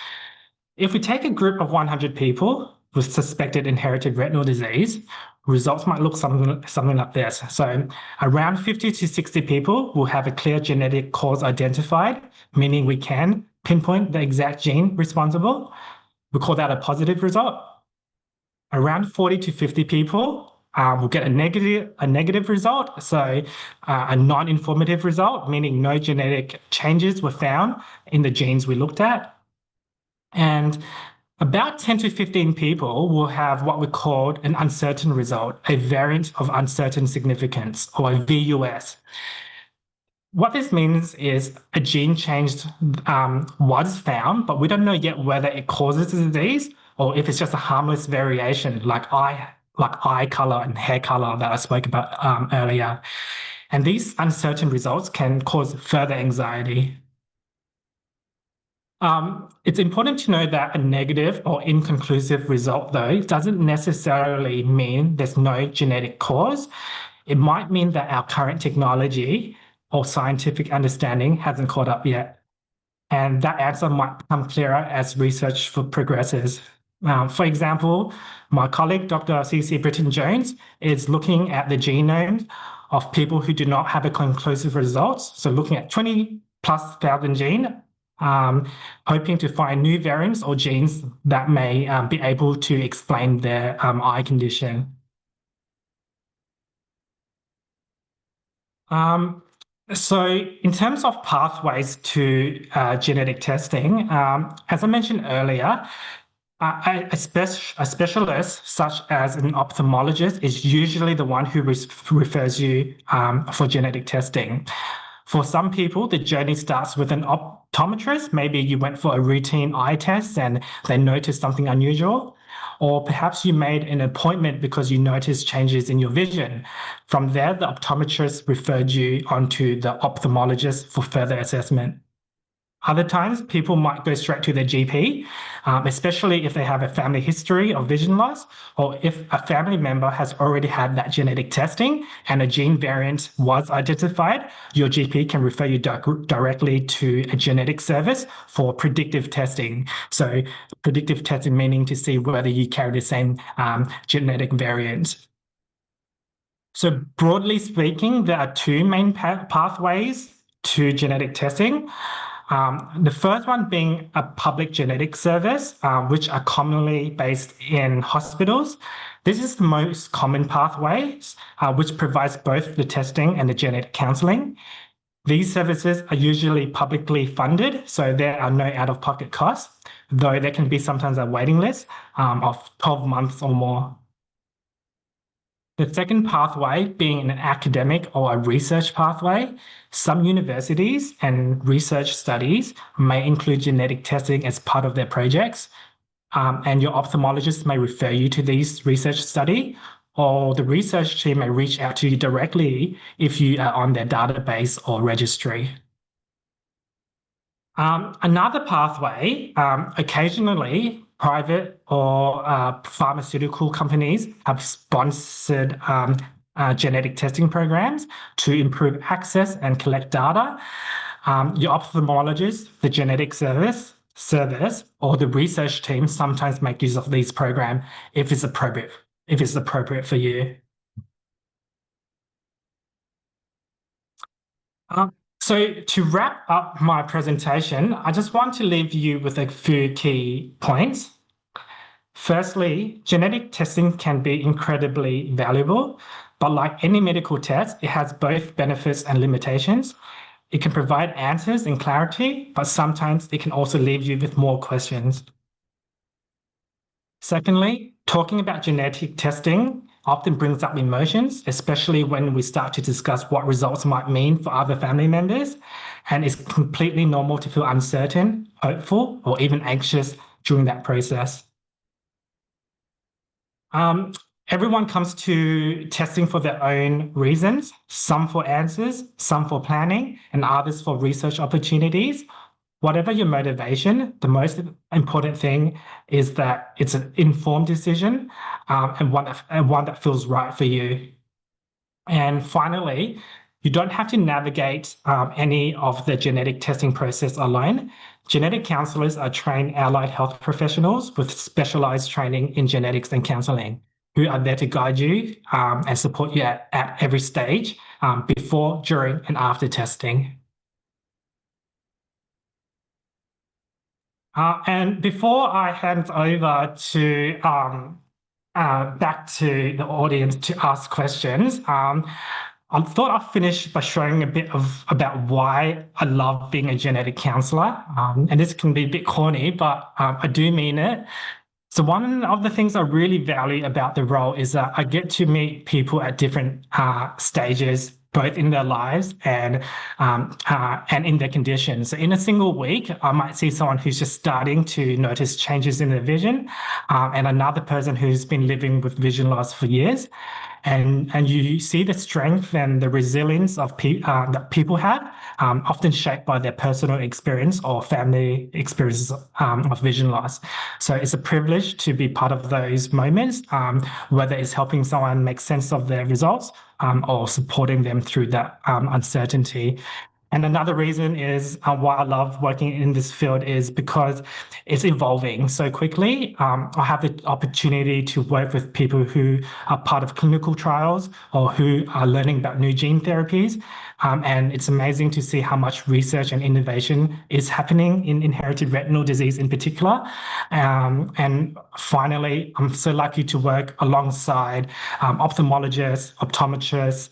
If we take a group of 100 people with suspected inherited retinal disease, results might look something like this. So around 50 to 60 people will have a clear genetic cause identified, meaning we can pinpoint the exact gene responsible. We call that a positive result. Around 40 to 50 people will get a negative result, so a non-informative result, meaning no genetic changes were found in the genes we looked at. And about 10 to 15 people will have what we call an uncertain result, a variant of uncertain significance, or a VUS. What this means is a gene change was found, but we don't know yet whether it causes the disease or if it's just a harmless variation like eye color and hair color that I spoke about earlier. And these uncertain results can cause further anxiety. It's important to know that a negative or inconclusive result, though, doesn't necessarily mean there's no genetic cause. It might mean that our current technology or scientific understanding hasn't caught up yet. And that answer might become clearer as research progresses. For example, my colleague, Dr. C.C. Britton-Jones, is looking at the genomes of people who do not have a conclusive result. So looking at 20+ thousand genes, hoping to find new variants or genes that may be able to explain their eye condition. So in terms of pathways to genetic testing, as I mentioned earlier, a specialist such as an ophthalmologist is usually the one who refers you for genetic testing. For some people, the journey starts with an optometrist. Maybe you went for a routine eye test and they noticed something unusual. Or perhaps you made an appointment because you noticed changes in your vision. From there, the optometrist referred you onto the ophthalmologist for further assessment. Other times, people might go straight to their GP, especially if they have a family history of vision loss, or if a family member has already had that genetic testing and a gene variant was identified, your GP can refer you directly to a genetic service for predictive testing. So predictive testing meaning to see whether you carry the same genetic variant. So broadly speaking, there are two main pathways to genetic testing. The first one being a public genetic service, which are commonly based in hospitals. This is the most common pathway, which provides both the testing and the genetic counselling. These services are usually publicly funded, so there are no out-of-pocket costs, though there can be sometimes a waiting list of 12 months or more. The second pathway being an academic or a research pathway, some universities and research studies may include genetic testing as part of their projects, and your ophthalmologist may refer you to these research study, or the research team may reach out to you directly if you are on their database or registry. Another pathway, occasionally private or pharmaceutical companies have sponsored genetic testing programs to improve access and collect data. Your ophthalmologist, the genetic service, or the research team sometimes make use of these programs if it's appropriate for you. So to wrap up my presentation, I just want to leave you with a few key points. Firstly, genetic testing can be incredibly valuable, but like any medical test, it has both benefits and limitations. It can provide answers and clarity, but sometimes it can also leave you with more questions. Secondly, talking about genetic testing often brings up emotions, especially when we start to discuss what results might mean for other family members. And it's completely normal to feel uncertain, hopeful, or even anxious during that process. Everyone comes to testing for their own reasons, some for answers, some for planning, and others for research opportunities. Whatever your motivation, the most important thing is that it's an informed decision, and one that feels right for you. And finally, you don't have to navigate any of the genetic testing process alone. Genetic counselors are trained allied health professionals with specialized training in genetics and counseling, who are there to guide you and support you at every stage before, during, and after testing. And before I hand over to back to the audience to ask questions, I thought I'd finish by showing a bit about why I love being a genetic counselor. And this can be a bit corny, but I do mean it. So one of the things I really value about the role is that I get to meet people at different stages, both in their lives and in their conditions. So in a single week, I might see someone who's just starting to notice changes in their vision, and another person who's been living with vision loss for years. And you see the strength and the resilience of that people have, often shaped by their personal experience or family experiences of vision loss. So it's a privilege to be part of those moments, whether it's helping someone make sense of their results or supporting them through that uncertainty. And another reason is why I love working in this field is because it's evolving so quickly. I have the opportunity to work with people who are part of clinical trials or who are learning about new gene therapies. And it's amazing to see how much research and innovation is happening in inherited retinal disease in particular. And finally, I'm so lucky to work alongside ophthalmologists, optometrists,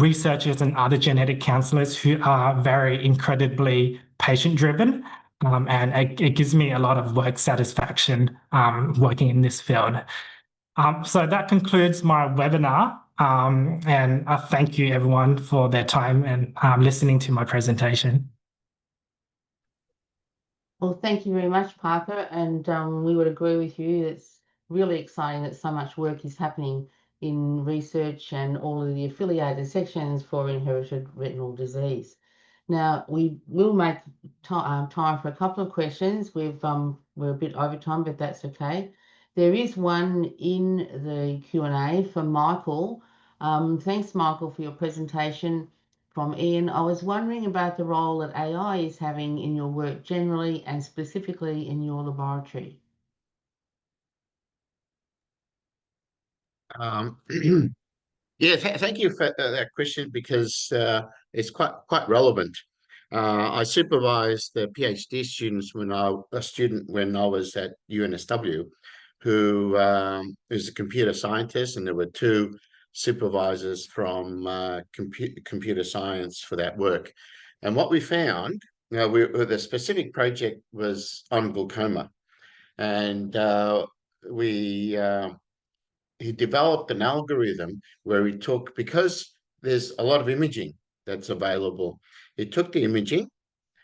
researchers and other genetic counselors who are very incredibly patient-driven. And it gives me a lot of work satisfaction working in this field. So that concludes my webinar. And I thank you everyone for their time and listening to my presentation. Well, thank you very much, Parker. And we would agree with you. It's really exciting that so much work is happening in research and all of the affiliated sections for inherited retinal disease. Now, we will make time for a couple of questions. We're a bit over time, but that's okay. There is one in the Q&A for Michael. Thanks, Michael, for your presentation. From Ian, I was wondering about the role that AI is having in your work generally and specifically in your laboratory. Yeah, thank you for that question because it's quite relevant. I supervised the PhD students when I was at UNSW, who is a computer scientist, and there were two supervisors from computer science for that work. And what we found, the specific project was on glaucoma, and he developed an algorithm where he took, because there's a lot of imaging that's available, he took the imaging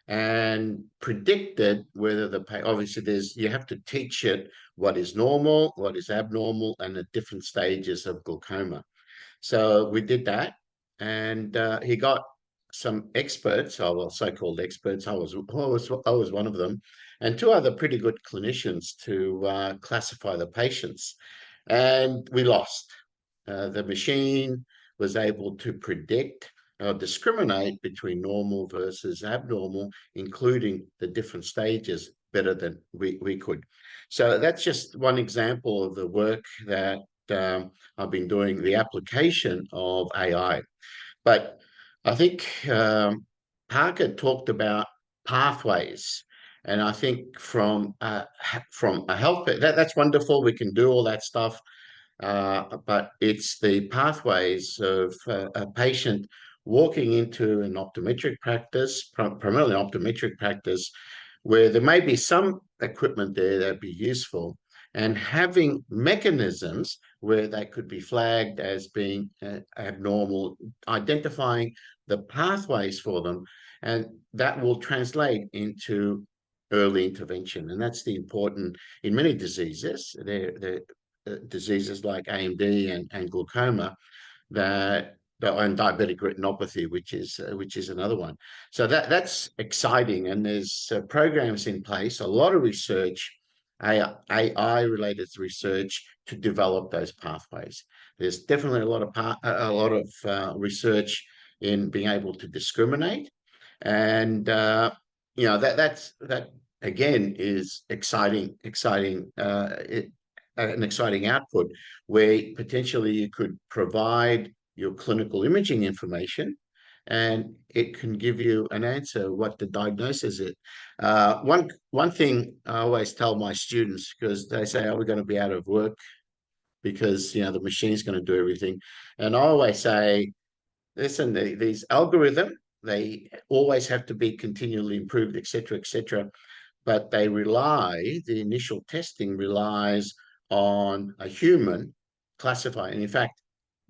and predicted whether obviously you have to teach it what is normal, what is abnormal, and the different stages of glaucoma. So we did that, and he got some experts, well, so-called experts. I was one of them, and two other pretty good clinicians to classify the patients, and we lost. The machine was able to predict or discriminate between normal versus abnormal, including the different stages, better than we could. So that's just one example of the work that I've been doing, the application of AI. But I think Parker talked about pathways. And I think from a health, that's wonderful. We can do all that stuff. But it's the pathways of a patient walking into an optometric practice, primarily an optometric practice, where there may be some equipment there that'd be useful, and having mechanisms where they could be flagged as being abnormal, identifying the pathways for them, and that will translate into early intervention. And that's the important in many diseases. They're diseases like AMD and glaucoma, that and diabetic retinopathy, which is another one. So that's exciting, and there's programs in place, a lot of research, AI related research to develop those pathways. There's definitely a lot of research in being able to discriminate, and that again is exciting an exciting output where potentially you could provide your clinical imaging information and it can give you an answer what the diagnosis is. One thing I always tell my students, because they say, "Are we going to be out of work because the machine's going to do everything?" And I always say, listen, these algorithms, they always have to be continually improved, etc., etc. But the initial testing relies on a human classifying, and in fact,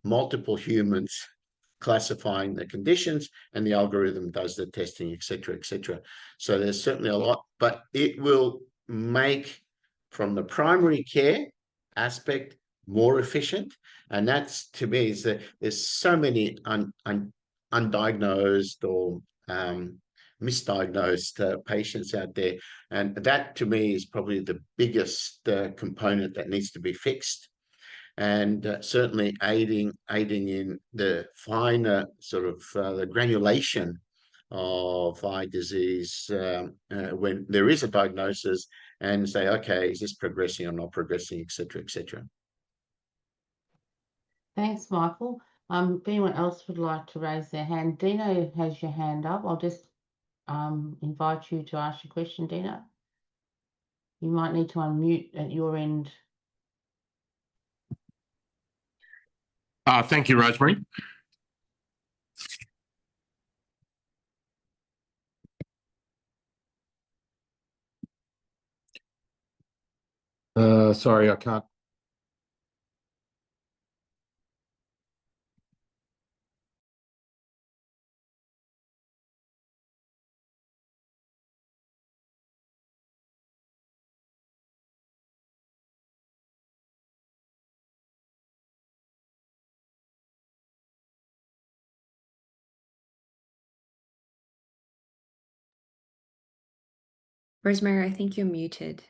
multiple humans classifying the conditions, and the algorithm does the testing, etc., etc. So there's certainly a lot, but it will make from the primary care aspect more efficient. And that's, to me, is that there's so many undiagnosed or misdiagnosed patients out there, and that to me is probably the biggest component that needs to be fixed, and certainly aiding in the finer sort of the granulation of eye disease when there is a diagnosis, and say, okay, is this progressing or not progressing, etc., etc. Thanks, Michael. If anyone else would like to raise their hand, Dino has your hand up. I'll just invite you to ask your question, Dino. You might need to unmute at your end. Thank you, Rosemary. Sorry, I can't. Rosemary, I think you're muted.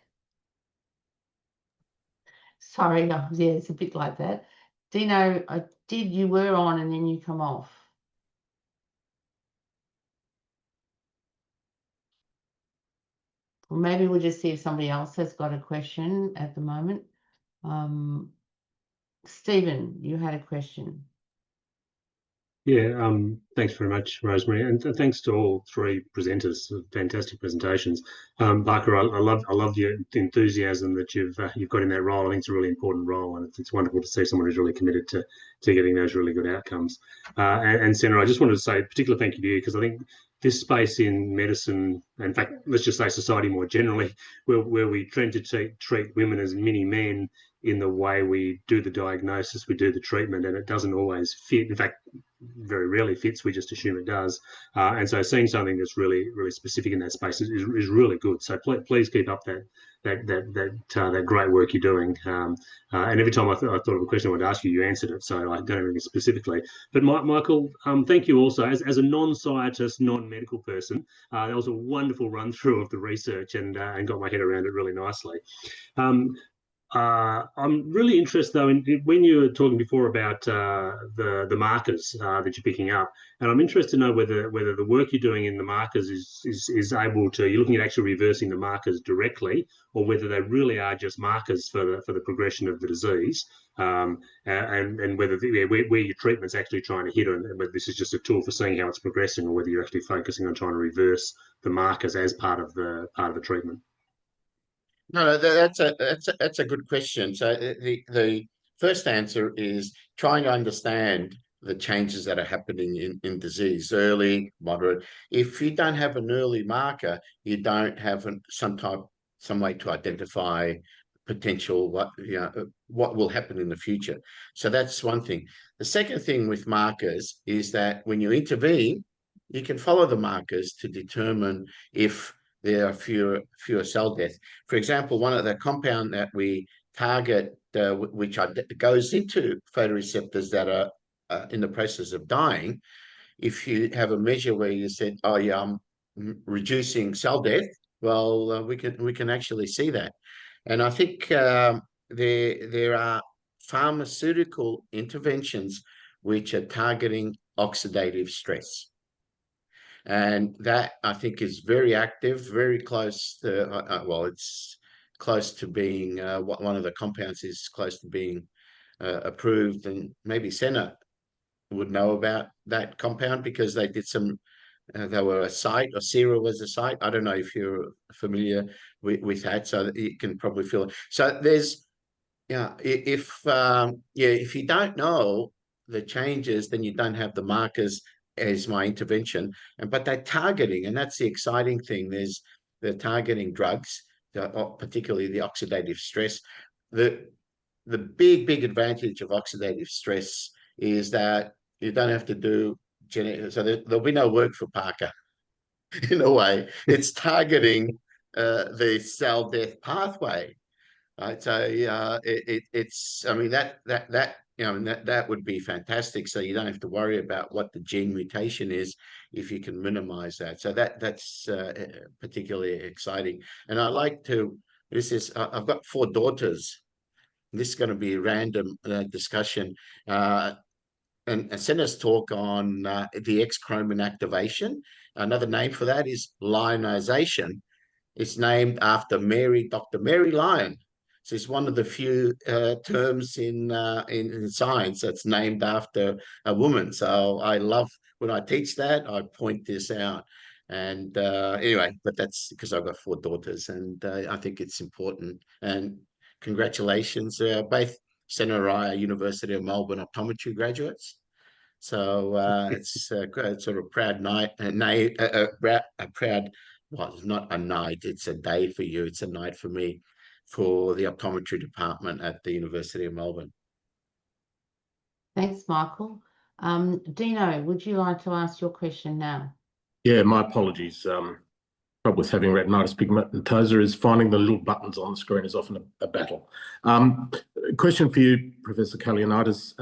Sorry, yeah, it's a bit like that. Dino, you were on and then you come off. Well, maybe we'll just see if somebody else has got a question at the moment. Stephen, you had a question. Yeah, thanks very much, Rosemary, and thanks to all three presenters. Fantastic presentations. Barker, I love the enthusiasm that you've got in that role. I think it's a really important role, and it's wonderful to see someone who's really committed to getting those really good outcomes. And Senator, I just wanted to say a particular thank you to you, because I think this space in medicine, in fact, let's just say society more generally, where we tend to treat women as mini men in the way we do the diagnosis, we do the treatment, and it doesn't always fit. In fact, very rarely fits. We just assume it does, and so seeing something that's really specific in that space is really good. So please keep up that great work you're doing. And every time I thought of a question I wanted to ask you, you answered it. So I don't have anything specifically. But Michael, thank you also as a non-scientist, non-medical person. That was a wonderful run through of the research, and got my head around it really nicely. I'm really interested, though, in when you were talking before about the markers that you're picking up, and I'm interested to know whether the work you're doing in the markers is able to, you're looking at actually reversing the markers directly, or whether they really are just markers for the progression of the disease, and whether where your treatment's actually trying to hit, and whether this is just a tool for seeing how it's progressing, or whether you're actually focusing on trying to reverse the markers as part of the treatment. No, that's a good question. So the first answer is trying to understand the changes that are happening in disease, early, moderate. If you don't have an early marker, you don't have some way to identify potential what will happen in the future. So that's one thing. The second thing with markers is that when you intervene, you can follow the markers to determine if there are fewer cell death. For example, one of the compound that we target, which goes into photoreceptors that are in the process of dying, if you have a measure where you said, oh yeah, I'm reducing cell death, well, we can actually see that. And I think there are pharmaceutical interventions which are targeting oxidative stress. And that, I think, is very active, very close to, well, it's close to being, one of the compounds is close to being approved. And maybe Senna would know about that compound because they did some, they were a site, or Sera was a site. I don't know if you're familiar with that, so you can probably feel it. So there's, if you don't know the changes, then you don't have the markers as my intervention. But they're targeting, and that's the exciting thing. They're targeting drugs, particularly the oxidative stress. The big advantage of oxidative stress is that you don't have to do genetic, so there'll be no work for Parker. In a way, it's targeting the cell death pathway. Right, so it's. I mean that would be fantastic. So you don't have to worry about what the gene mutation is if you can minimize that. So that's particularly exciting. And I like to. I've got 4 daughters. This is going to be a random discussion. And Senna's talk on the X chromin activation. Another name for that is lionization. It's named after Dr. Mary Lyon. So it's one of the few terms in science that's named after a woman. So I love when I teach that, I point this out. And anyway, but that's because I've got 4 daughters, and I think it's important. And congratulations, both Senna and I are University of Melbourne optometry graduates. So it's sort of proud night, a proud. Well, it's not a night, it's a day for you. It's a night for me, for the optometry department at the University of Melbourne. Thanks, Michael. Dino, would you like to ask your question now? Yeah, my apologies. Trouble with having retinitis pigmentosa is finding the little buttons on the screen is often a battle. Question for you, Professor Kalianitis.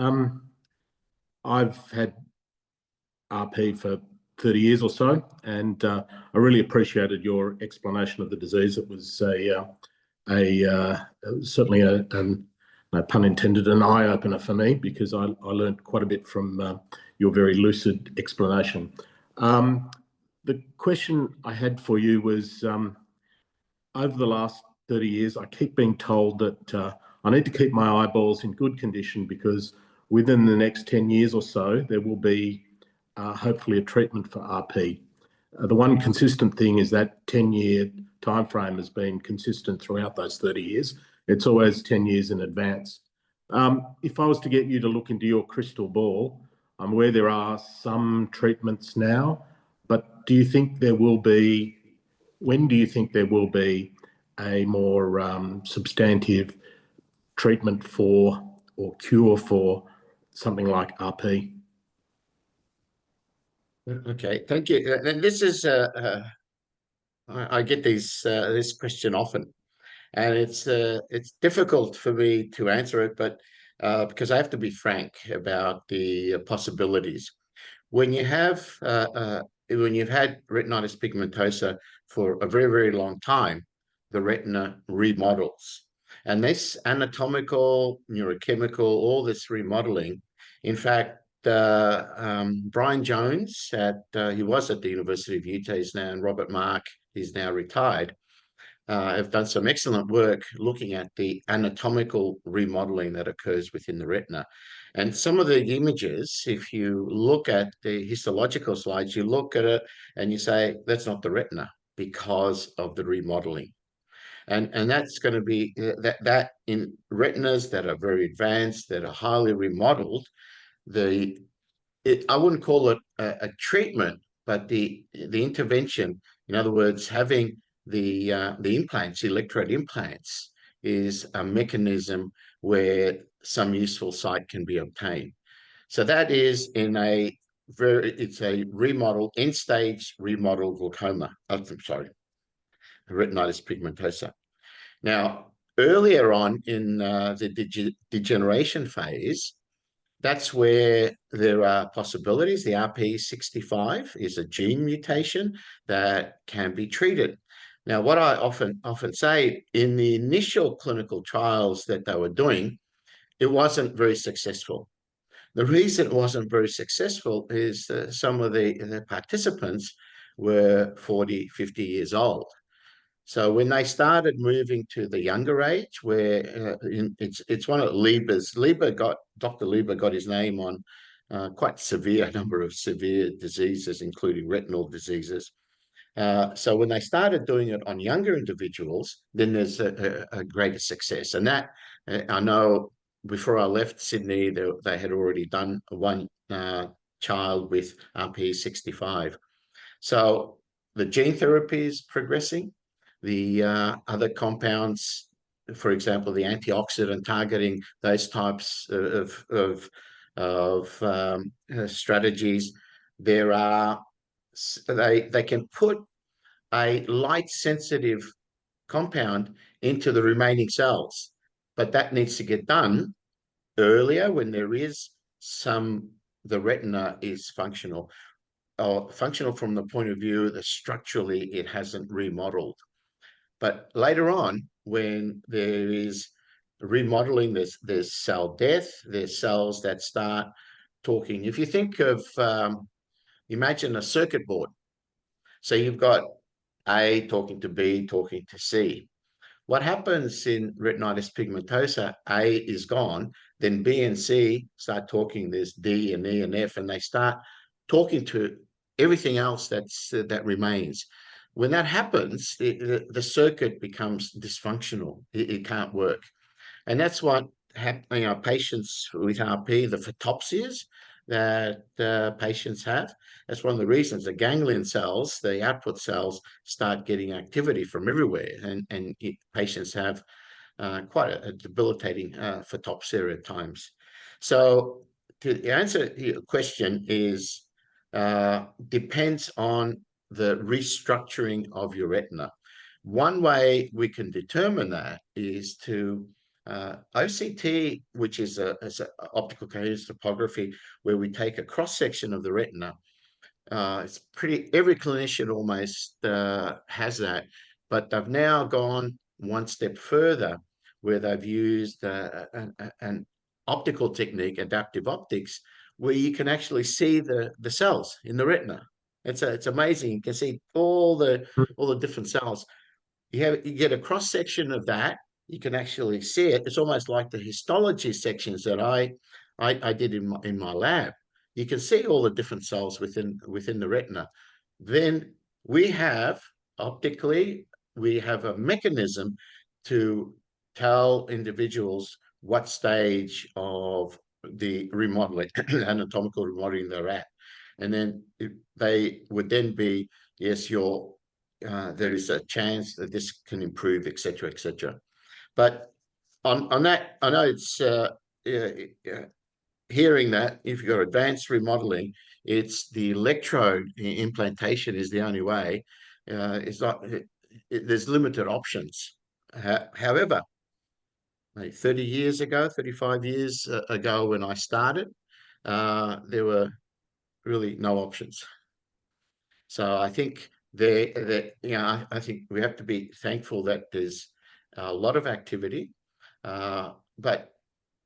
I've had RP for 30 years or so, and I really appreciated your explanation of the disease. It was certainly no pun intended, an eye opener for me, because I learned quite a bit from your very lucid explanation. The question I had for you was, over the last 30 years, I keep being told that I need to keep my eyeballs in good condition because within the next 10 years or so, there will be hopefully a treatment for RP. The one consistent thing is that 10-year timeframe has been consistent throughout those 30 years. It's always 10 years in advance. If I was to get you to look into your crystal ball, I'm aware there are some treatments now, but do you think there will be, when do you think there will be a more substantive treatment for or cure for something like RP? Okay, thank you. And this is I get this question often, and it's difficult for me to answer it, but because I have to be frank about the possibilities. When you have when you've had retinitis pigmentosa for a very long time, the retina remodels, and this anatomical, neurochemical, all this remodeling. In fact, Brian Jones he was at the University of Utah, he's now, and Robert Mark, he's now retired, have done some excellent work looking at the anatomical remodeling that occurs within the retina. And some of the images, if you look at the histological slides, you look at it and you say, that's not the retina because of the remodeling. And that's going to be that in retinas that are very advanced, that are highly remodeled, I wouldn't call it a treatment, but the intervention, in other words, having the implants, electrode implants, is a mechanism where some useful sight can be obtained. So that is it's a remodel, end-stage remodel glaucoma. I'm sorry, retinitis pigmentosa. Now, earlier on in the degeneration phase, that's where there are possibilities. The RP65 is a gene mutation that can be treated. Now, what I often say, in the initial clinical trials that they were doing, it wasn't very successful. The reason it wasn't very successful is some of the participants were 40, 50 years old. So when they started moving to the younger age, where it's one of Dr. Lieber got his name on quite severe number of severe diseases, including retinal diseases. So when they started doing it on younger individuals, then there's a greater success. And that, I know before I left Sydney, they had already done one child with RP65. So the gene therapy is progressing. The other compounds, for example, the antioxidant targeting, those types of strategies, they can put a light sensitive compound into the remaining cells, but that needs to get done earlier when there is the retina is functional. Functional from the point of view that structurally it hasn't remodeled. But later on, when there is remodeling, there's cell death, there's cells that start talking. If you think of, imagine a circuit board. So you've got A talking to B, talking to C. What happens in retinitis pigmentosa, A is gone, then B and C start talking, there's D and E and F, and they start talking to everything else that remains. When that happens, the circuit becomes dysfunctional. It can't work. And that's what patients with RP, the photopsias that patients have, that's one of the reasons the ganglion cells, the output cells, start getting activity from everywhere. And patients have quite a debilitating photopsia at times. So to answer your question is, depends on the restructuring of your retina. One way we can determine that is to OCT, which is an optical coherence topography, where we take a cross-section of the retina. It's every clinician almost has that, but they've now gone one step further, where they've used an optical technique, adaptive optics, where you can actually see the cells in the retina. It's amazing. You can see all the different cells. You get a cross section of that. You can actually see it. It's almost like the histology sections that I did in my lab. You can see all the different cells within the retina. Then we have optically, we have a mechanism to tell individuals what stage of the remodeling, anatomical remodeling they're at. And then they would then be, yes, there is a chance that this can improve, etc., etc. But on that, I know it's hearing that if you've got advanced remodeling, it's the electrode implantation is the only way. It's not. There's limited options. However, 30 years ago, 35 years ago, when I started, there were really no options. So I think I think we have to be thankful that there's a lot of activity, but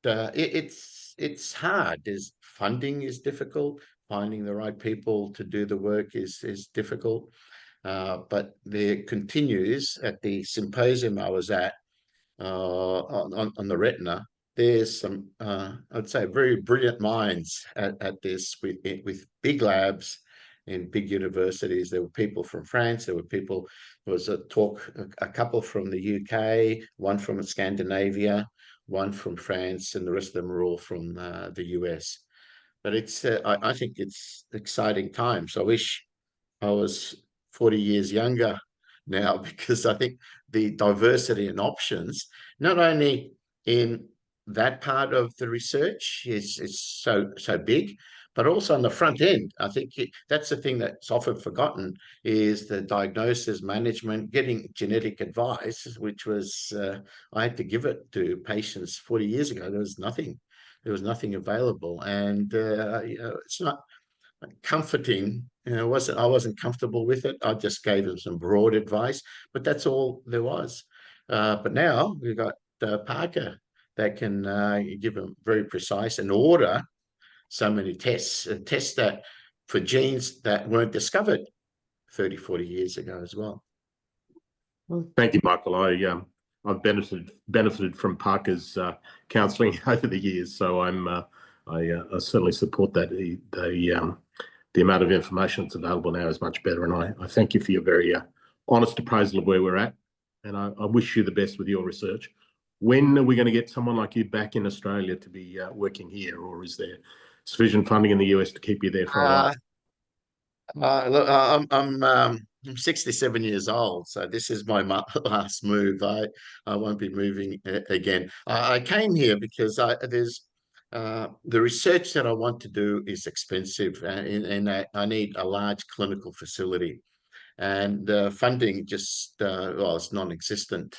it's hard. There's funding is difficult. Finding the right people to do the work is difficult. But there continues at the symposium I was at on the retina. There's some, I'd say, very brilliant minds at this with big labs in big universities. There were people from France. There was a couple from the UK, one from Scandinavia, one from France, and the rest of them are all from the US. But I think it's exciting times. I wish I was 40 years younger now, because I think the diversity and options, not only in that part of the research is so big, but also on the front end. I think that's the thing that's often forgotten, is the diagnosis, management, getting genetic advice, which was I had to give it to patients 40 years ago. There was nothing available, and it's not comforting. I wasn't comfortable with it. I just gave them some broad advice, but that's all there was. But now we've got Parker that can give them very precise and order so many tests that for genes that weren't discovered 30, 40 years ago as well. Thank you, Michael. I've benefited from Parker's counselling over the years, so I certainly support that. The amount of information that's available now is much better, and I thank you for your very honest appraisal of where we're at, and I wish you the best with your research. When are we going to get someone like you back in Australia to be working here, or is there sufficient funding in the US to keep you there for a while? Look, I'm 67 years old, so this is my last move. I won't be moving again. I came here because there's the research that I want to do is expensive, and I need a large clinical facility, and funding just well, it's non-existent.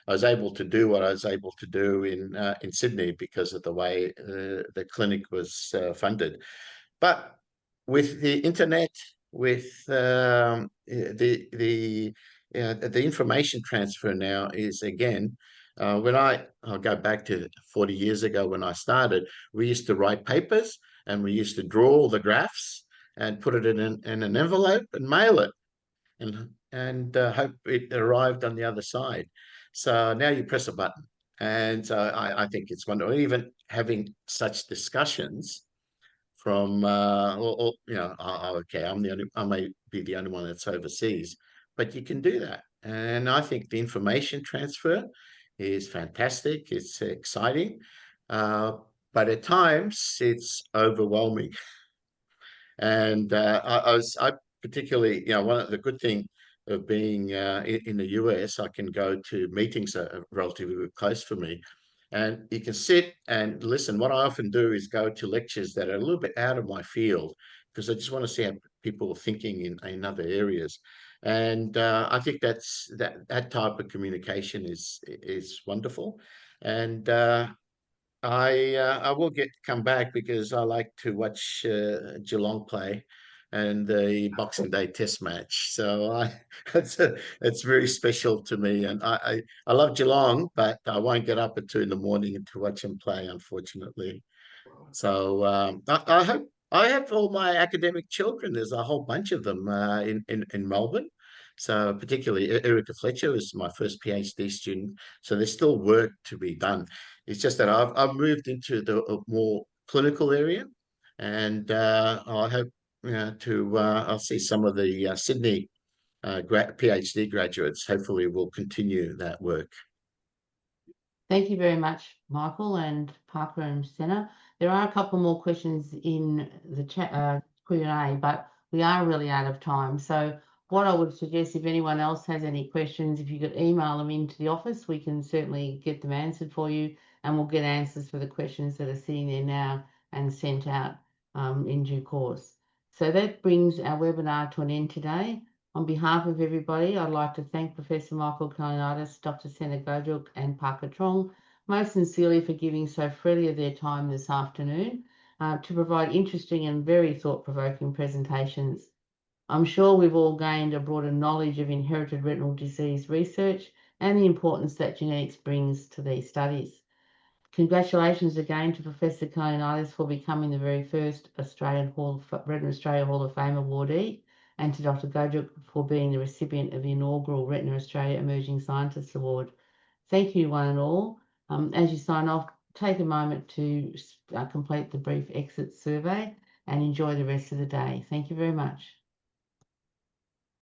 I was able to do what I was able to do in Sydney because of the way the clinic was funded, but with the internet, with the information transfer now is again. When I'll go back to 40 years ago when I started, we used to write papers and we used to draw all the graphs and put it in an envelope and mail it, and hope it arrived on the other side. So now you press a button, and so I think it's wonderful. Even having such discussions from okay, I may be the only one that's overseas, but you can do that, and I think the information transfer is fantastic. It's exciting, but at times it's overwhelming. And I particularly, one of the good thing of being in the US, I can go to meetings that are relatively close for me, and you can sit and listen. What I often do is go to lectures that are a little bit out of my field, because I just want to see how people are thinking in other areas. And I think that type of communication is wonderful. And I will come back because I like to watch Geelong play and the Boxing Day Test match. So it's very special to me, and I love Geelong, but I won't get up at 2 a.m. to watch them play, unfortunately. So I hope I have all my academic children. There's a whole bunch of them in Melbourne. So particularly Erica Fletcher is my first PhD student. So there's still work to be done. It's just that I've moved into the more clinical area, and I hope I'll see some of the Sydney PhD graduates. Hopefully, will continue that work. Thank you very much, Michael and Parker and Senna. There are a couple more questions in the chat Q&A, but we are really out of time. So what I would suggest, if anyone else has any questions, if you could email them into the office, we can certainly get them answered for you, and we'll get answers for the questions that are sitting there now and sent out in due course. So that brings our webinar to an end today. On behalf of everybody, I'd like to thank Professor Michael Kalanitis, Dr. Senna Gojuk and Parker Trong most sincerely for giving so freely of their time this afternoon to provide interesting and very thought-provoking presentations. I'm sure we've all gained a broader knowledge of inherited retinal disease research and the importance that genetics brings to these studies. Congratulations again to Professor Kalanitis for becoming the very first Retina Australia Hall of Fame awardee, and to Dr. Gojuk for being the recipient of the inaugural Retina Australia Emerging Scientists Award. Thank you, one and all. As you sign off, take a moment to complete the brief exit survey and enjoy the rest of the day. Thank you very much.